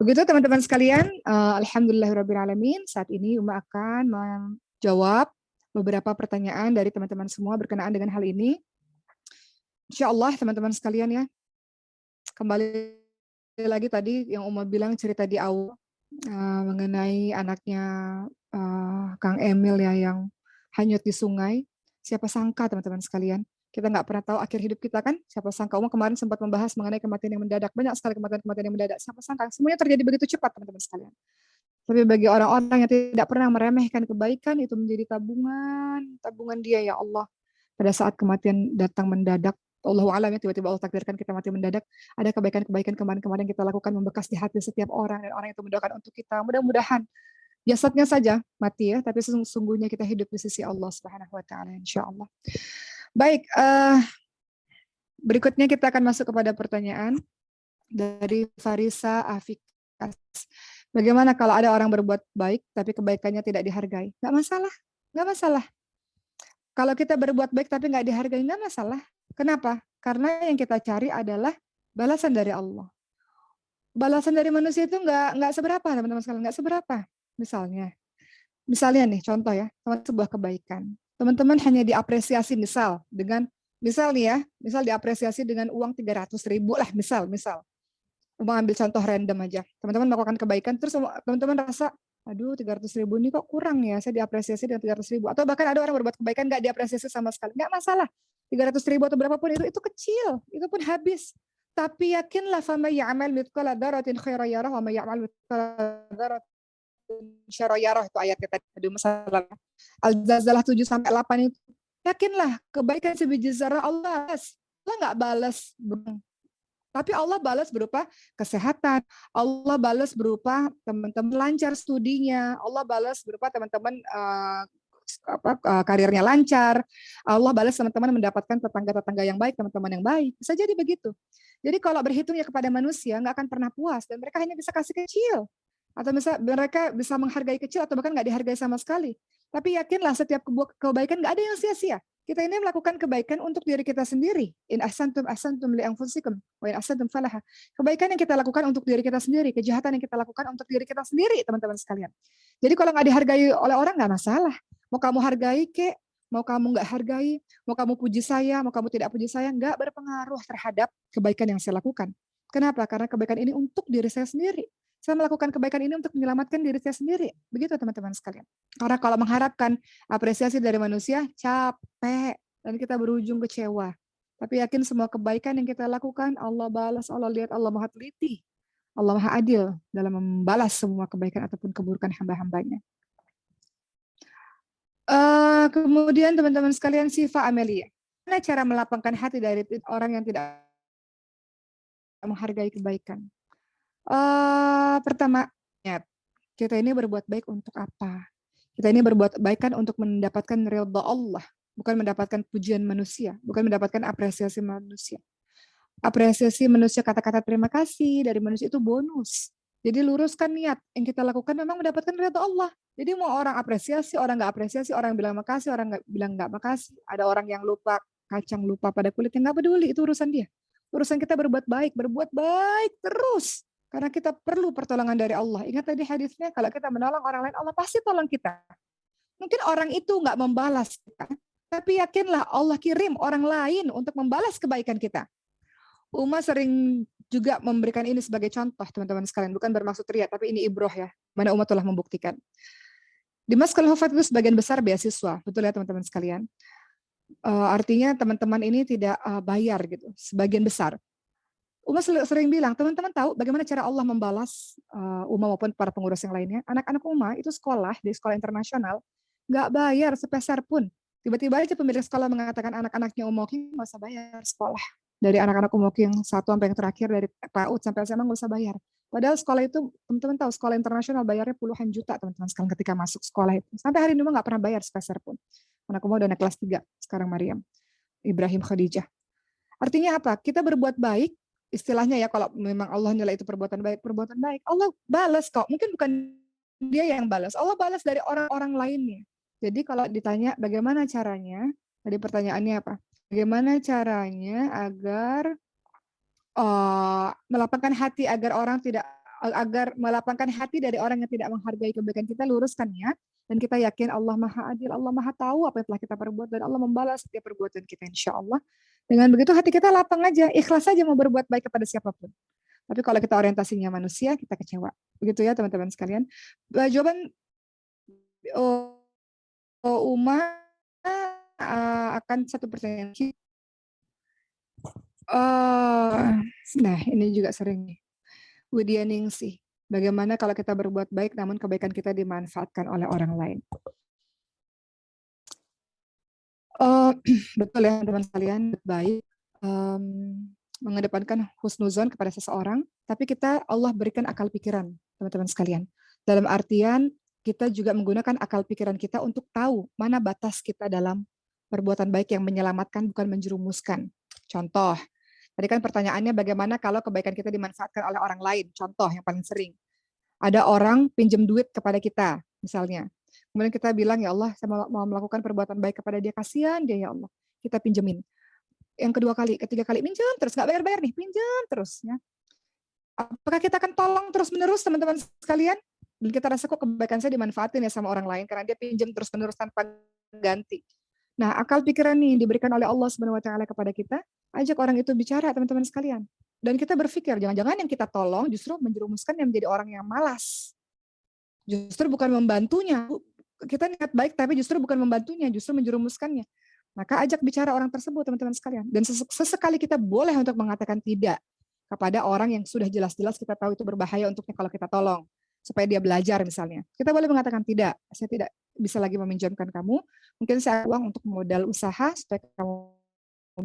Begitu teman-teman sekalian, alhamdulillahirabbil alamin. Saat ini Uma akan menjawab beberapa pertanyaan dari teman-teman semua berkenaan dengan hal ini. Insya Allah teman-teman sekalian ya, kembali lagi tadi yang Uma bilang cerita di awal mengenai anaknya Kang Emil ya yang hanyut di sungai. Siapa sangka teman-teman sekalian, kita nggak pernah tahu akhir hidup kita kan. Siapa sangka, Uma kemarin sempat membahas mengenai kematian yang mendadak. Banyak sekali kematian-kematian yang mendadak. Siapa sangka semuanya terjadi begitu cepat teman-teman sekalian. Tapi bagi orang-orang yang tidak pernah meremehkan kebaikan, itu menjadi tabungan dia ya Allah. Pada saat kematian datang mendadak, Allahu a'lam ya, tiba-tiba Allah takdirkan kita mati mendadak, ada kebaikan-kebaikan kemarin-kemarin kita lakukan membekas di hati setiap orang, dan orang itu mendoakan untuk kita. Mudah-mudahan jasadnya saja mati ya, tapi sesungguhnya kita hidup di sisi Allah Subhanahu wa taala insyaallah. Baik, berikutnya kita akan masuk kepada pertanyaan dari Farisa Afikas. Bagaimana kalau ada orang berbuat baik tapi kebaikannya tidak dihargai? Nggak masalah, nggak masalah. Kalau kita berbuat baik tapi nggak dihargai, nggak masalah. Kenapa? Karena yang kita cari adalah balasan dari Allah. Balasan dari manusia itu nggak seberapa teman-teman sekalian, nggak seberapa. Misalnya nih contoh ya, sebuah kebaikan. Teman-teman hanya diapresiasi misal nih ya, misal diapresiasi dengan uang 300.000 lah misal. Mau ambil contoh random aja. Teman-teman melakukan kebaikan terus teman-teman rasa, aduh 300.000 ini kok kurang ya, saya diapresiasi dengan 300.000. Atau bahkan ada orang berbuat kebaikan nggak diapresiasi sama sekali. Nggak masalah. 300.000 atau berapapun itu kecil, itu pun habis. Tapi yakinlah faman ya'mal mithqala dzarratin khairan yarah wa may ya'mal mithqala dzarratin syarran yarah, itu ayatnya tadi. Aduh masalah. Al-Zalzalah 7 sampai 8 itu. Yakinlah kebaikan sebiji zarah Allah nggak balas, tapi Allah balas berupa kesehatan, Allah balas berupa teman-teman lancar studinya, Allah balas berupa teman-teman karirnya lancar, Allah balas teman-teman mendapatkan tetangga-tetangga yang baik, teman-teman yang baik. Bisa jadi begitu. Jadi kalau berhitungnya kepada manusia nggak akan pernah puas, dan mereka hanya bisa kasih kecil, atau mereka bisa menghargai kecil atau bahkan nggak dihargai sama sekali. Tapi yakinlah setiap kebaikan nggak ada yang sia-sia. Kita ini melakukan kebaikan untuk diri kita sendiri. In ahsantum ahsantum li anfusikum wa in ahsantum falaha. Kebaikan yang kita lakukan untuk diri kita sendiri, kejahatan yang kita lakukan untuk diri kita sendiri, teman-teman sekalian. Jadi kalau nggak dihargai oleh orang nggak masalah. Mau kamu hargai kek, mau kamu nggak hargai, mau kamu puji saya, mau kamu tidak puji saya, nggak berpengaruh terhadap kebaikan yang saya lakukan. Kenapa? Karena kebaikan ini untuk diri saya sendiri. Saya melakukan kebaikan ini untuk menyelamatkan diri saya sendiri. Begitu teman-teman sekalian. Karena kalau mengharapkan apresiasi dari manusia, capek. Dan kita berujung kecewa. Tapi yakin semua kebaikan yang kita lakukan, Allah balas, Allah lihat, Allah maha teliti. Allah maha adil dalam membalas semua kebaikan ataupun keburukan hamba-hambanya. Kemudian teman-teman sekalian, sifat Amelia. Bagaimana cara melapangkan hati dari orang yang tidak menghargai kebaikan? Pertama, kita ini berbuat baik untuk apa? Kita ini berbuat baik kan untuk mendapatkan ridha Allah, bukan mendapatkan pujian manusia, bukan mendapatkan apresiasi manusia. Apresiasi manusia, kata-kata terima kasih dari manusia itu bonus. Jadi luruskan niat yang kita lakukan memang mendapatkan ridha Allah. Jadi mau orang apresiasi, orang nggak apresiasi, orang bilang makasih, orang nggak bilang nggak makasih. Ada orang yang lupa kacang lupa pada kulitnya, nggak peduli, itu urusan dia. Urusan kita berbuat baik terus. Karena kita perlu pertolongan dari Allah. Ingat tadi hadisnya, kalau kita menolong orang lain, Allah pasti tolong kita. Mungkin orang itu nggak membalas kita, tapi yakinlah Allah kirim orang lain untuk membalas kebaikan kita. Uma sering juga memberikan ini sebagai contoh, teman-teman sekalian. Bukan bermaksud riya, tapi ini ibroh ya. Mana Uma telah membuktikan. Di Maskul Hufat itu sebagian besar beasiswa, betul ya teman-teman sekalian. Artinya teman-teman ini tidak bayar gitu, sebagian besar. Uma sering bilang, teman-teman tahu bagaimana cara Allah membalas Uma maupun para pengurus yang lainnya. Anak-anak Uma itu sekolah di sekolah internasional, nggak bayar sepeser pun. Tiba-tiba aja pemilik sekolah mengatakan anak-anaknya Umoki nggak usah bayar sekolah. Dari anak-anak Umoki yang satu sampai yang terakhir, dari PAUD sampai SMA nggak usah bayar. Padahal sekolah itu, teman-teman tahu, sekolah internasional bayarnya puluhan juta teman-teman sekarang ketika masuk sekolah itu. Sampai hari ini Uma nggak pernah bayar sepeser pun. Anak Uma udah naik kelas 3 sekarang, Maryam, Ibrahim, Khadijah. Artinya apa? Kita berbuat baik, istilahnya ya, kalau memang Allah nilai itu perbuatan baik, Allah balas kok. Mungkin bukan dia yang balas, Allah balas dari orang-orang lainnya. Jadi kalau ditanya bagaimana caranya, tadi pertanyaannya apa? Bagaimana caranya agar melapangkan hati agar melapangkan hati dari orang yang tidak menghargai kebaikan kita, luruskan ya. Dan kita yakin Allah Maha Adil, Allah Maha Tahu apa yang telah kita perbuat, dan Allah membalas setiap perbuatan kita insya Allah. Dengan begitu hati kita lapang aja, ikhlas saja mau berbuat baik kepada siapapun. Tapi kalau kita orientasinya manusia, kita kecewa. Begitu ya teman-teman sekalian. Jawaban Uma akan satu pertanyaan. Nah, ini juga sering nih. Widya Ningsih. Bagaimana kalau kita berbuat baik namun kebaikan kita dimanfaatkan oleh orang lain? Betul ya teman-teman sekalian, baik mengedepankan husnuzon kepada seseorang, tapi Allah berikan akal pikiran, teman-teman sekalian. Dalam artian kita juga menggunakan akal pikiran kita untuk tahu mana batas kita dalam perbuatan baik yang menyelamatkan, bukan menjerumuskan. Contoh, tadi kan pertanyaannya bagaimana kalau kebaikan kita dimanfaatkan oleh orang lain. Contoh yang paling sering. Ada orang pinjam duit kepada kita, misalnya. Kemudian kita bilang, ya Allah, saya mau melakukan perbuatan baik kepada dia. Kasihan dia, ya Allah. Kita pinjemin. Yang kedua kali, ketiga kali, pinjam terus. Nggak bayar-bayar nih, pinjam terus. Ya. Apakah kita akan tolong terus-menerus, teman-teman sekalian? Dan kita rasa kok kebaikan saya dimanfaatin ya sama orang lain, karena dia pinjam terus-menerus tanpa ganti. Nah, akal pikiran nih diberikan oleh Allah Subhanahu wa taala kepada kita, ajak orang itu bicara, teman-teman sekalian. Dan kita berpikir, jangan-jangan yang kita tolong justru menjerumuskan yang menjadi orang yang malas. Justru bukan membantunya. Kita niat baik, tapi justru bukan membantunya, justru menjerumuskannya. Maka ajak bicara orang tersebut, teman-teman sekalian. Dan sesekali kita boleh untuk mengatakan tidak kepada orang yang sudah jelas-jelas kita tahu itu berbahaya untuknya kalau kita tolong. Supaya dia belajar misalnya. Kita boleh mengatakan tidak, saya tidak bisa lagi meminjamkan kamu. Mungkin saya uang untuk modal usaha, supaya kamu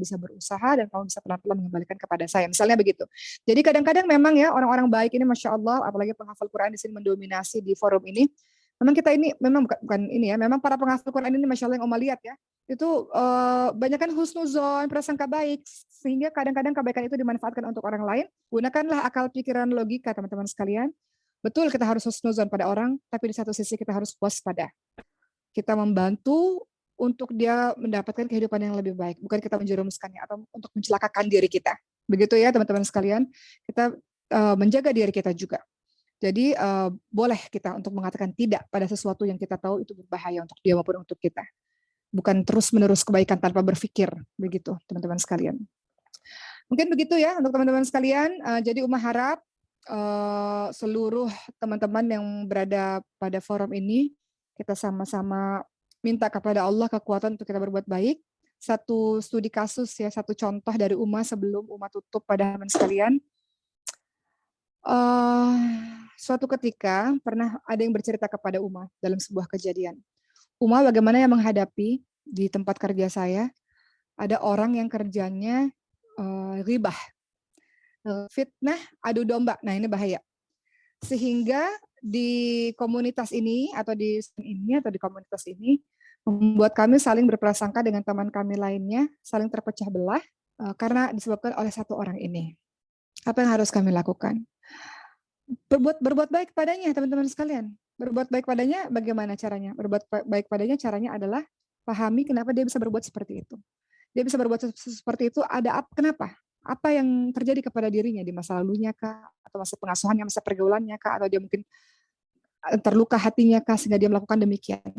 bisa berusaha dan kamu bisa pelan-pelan mengembalikan kepada saya. Misalnya begitu. Jadi kadang-kadang memang ya orang-orang baik ini Masya Allah, apalagi penghafal Quran di sini mendominasi di forum ini. Memang kita ini, memang bukan ini ya, memang para penghafal Quran ini Masya Allah yang Oma lihat ya, itu banyakkan husnuzon, prasangka baik, sehingga kadang-kadang kebaikan itu dimanfaatkan untuk orang lain. Gunakanlah akal pikiran logika teman-teman sekalian. Betul kita harus husnuzon pada orang, tapi di satu sisi kita harus waspada. Kita membantu untuk dia mendapatkan kehidupan yang lebih baik, bukan kita menjerumuskannya atau untuk mencelakakan diri kita. Begitu ya teman-teman sekalian, kita menjaga diri kita juga. Jadi boleh kita untuk mengatakan tidak pada sesuatu yang kita tahu itu berbahaya untuk dia maupun untuk kita. Bukan terus-menerus kebaikan tanpa berpikir, begitu teman-teman sekalian. Mungkin begitu ya untuk teman-teman sekalian. Jadi Uma harap seluruh teman-teman yang berada pada forum ini, kita sama-sama minta kepada Allah kekuatan untuk kita berbuat baik. Satu studi kasus ya, satu contoh dari Uma sebelum Uma tutup pada teman sekalian. Suatu ketika pernah ada yang bercerita kepada Uma dalam sebuah kejadian. Uma bagaimana yang menghadapi di tempat kerja saya, ada orang yang kerjanya ghibah, fitnah, adu domba. Nah ini bahaya. Sehingga di komunitas ini atau di komunitas ini membuat kami saling berprasangka dengan teman kami lainnya, saling terpecah belah karena disebabkan oleh satu orang ini. Apa yang harus kami lakukan? Berbuat baik padanya, teman-teman sekalian. Berbuat baik padanya bagaimana caranya? Berbuat baik padanya caranya adalah pahami kenapa dia bisa berbuat seperti itu. Dia bisa berbuat seperti itu ada kenapa? Apa yang terjadi kepada dirinya di masa lalunya kah? Atau masa pengasuhannya, masa pergaulannya kah? Atau dia mungkin terluka hatinya kah sehingga dia melakukan demikian.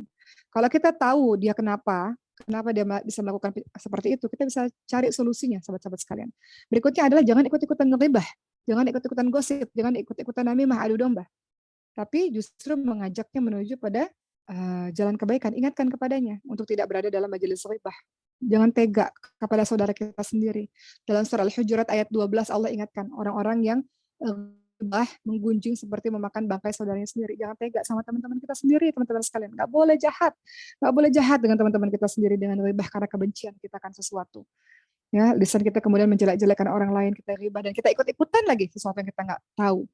Kalau kita tahu dia kenapa dia bisa melakukan seperti itu, kita bisa cari solusinya, sahabat-sahabat sekalian. Berikutnya adalah jangan ikut-ikutan ghibah, jangan ikut-ikutan gosip, jangan ikut-ikutan namimah, adu domba. Tapi justru mengajaknya menuju pada jalan kebaikan. Ingatkan kepadanya untuk tidak berada dalam majelis ghibah. Jangan tega kepada saudara kita sendiri. Dalam surah Al-Hujurat ayat 12 Allah ingatkan orang-orang yang menggunjing seperti memakan bangkai saudaranya sendiri. Jangan tega sama teman-teman kita sendiri, teman-teman sekalian. Nggak boleh jahat dengan teman-teman kita sendiri dengan ghibah karena kebencian kita akan sesuatu. Ya, lisan kita kemudian menjelek-jelekan orang lain, kita ghibah dan kita ikut-ikutan lagi sesuatu yang kita nggak tahu.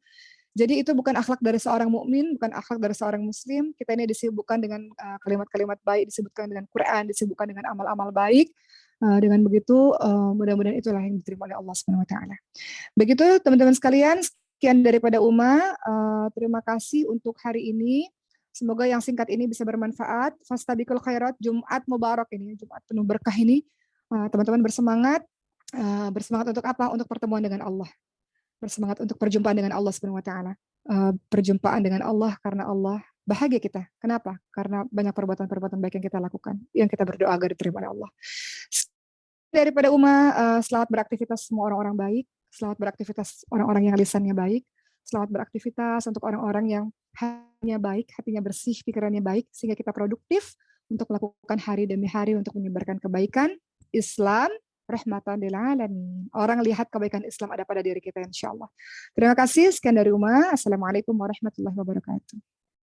Jadi itu bukan akhlak dari seorang mukmin, bukan akhlak dari seorang muslim. Kita ini disibukkan dengan kalimat-kalimat baik, disebutkan dengan Quran, disibukkan dengan amal-amal baik. Dengan begitu mudah-mudahan itulah yang diterima oleh Allah Subhanahu wa taala. Begitu teman-teman sekalian, sekian daripada Uma. Terima kasih untuk hari ini. Semoga yang singkat ini bisa bermanfaat. Fastabiqul khairat, Jumat Mubarak ini, Jumat penuh berkah ini. Teman-teman bersemangat. Bersemangat untuk apa? Untuk pertemuan dengan Allah. Bersemangat untuk perjumpaan dengan Allah Subhanahu wa taala. Perjumpaan dengan Allah karena Allah bahagia kita. Kenapa? Karena banyak perbuatan-perbuatan baik yang kita lakukan, yang kita berdoa agar diterima oleh Allah. Daripada Uma, selamat beraktivitas semua orang-orang baik, selamat beraktivitas orang-orang yang lisannya baik, selamat beraktivitas untuk orang-orang yang hatinya baik, hatinya bersih, pikirannya baik, sehingga kita produktif untuk melakukan hari demi hari untuk menyebarkan kebaikan Islam, rahmatan lil alamin. Orang lihat kebaikan Islam ada pada diri kita insyaallah. Terima kasih, sekian dari Uma. Assalamualaikum warahmatullahi wabarakatuh.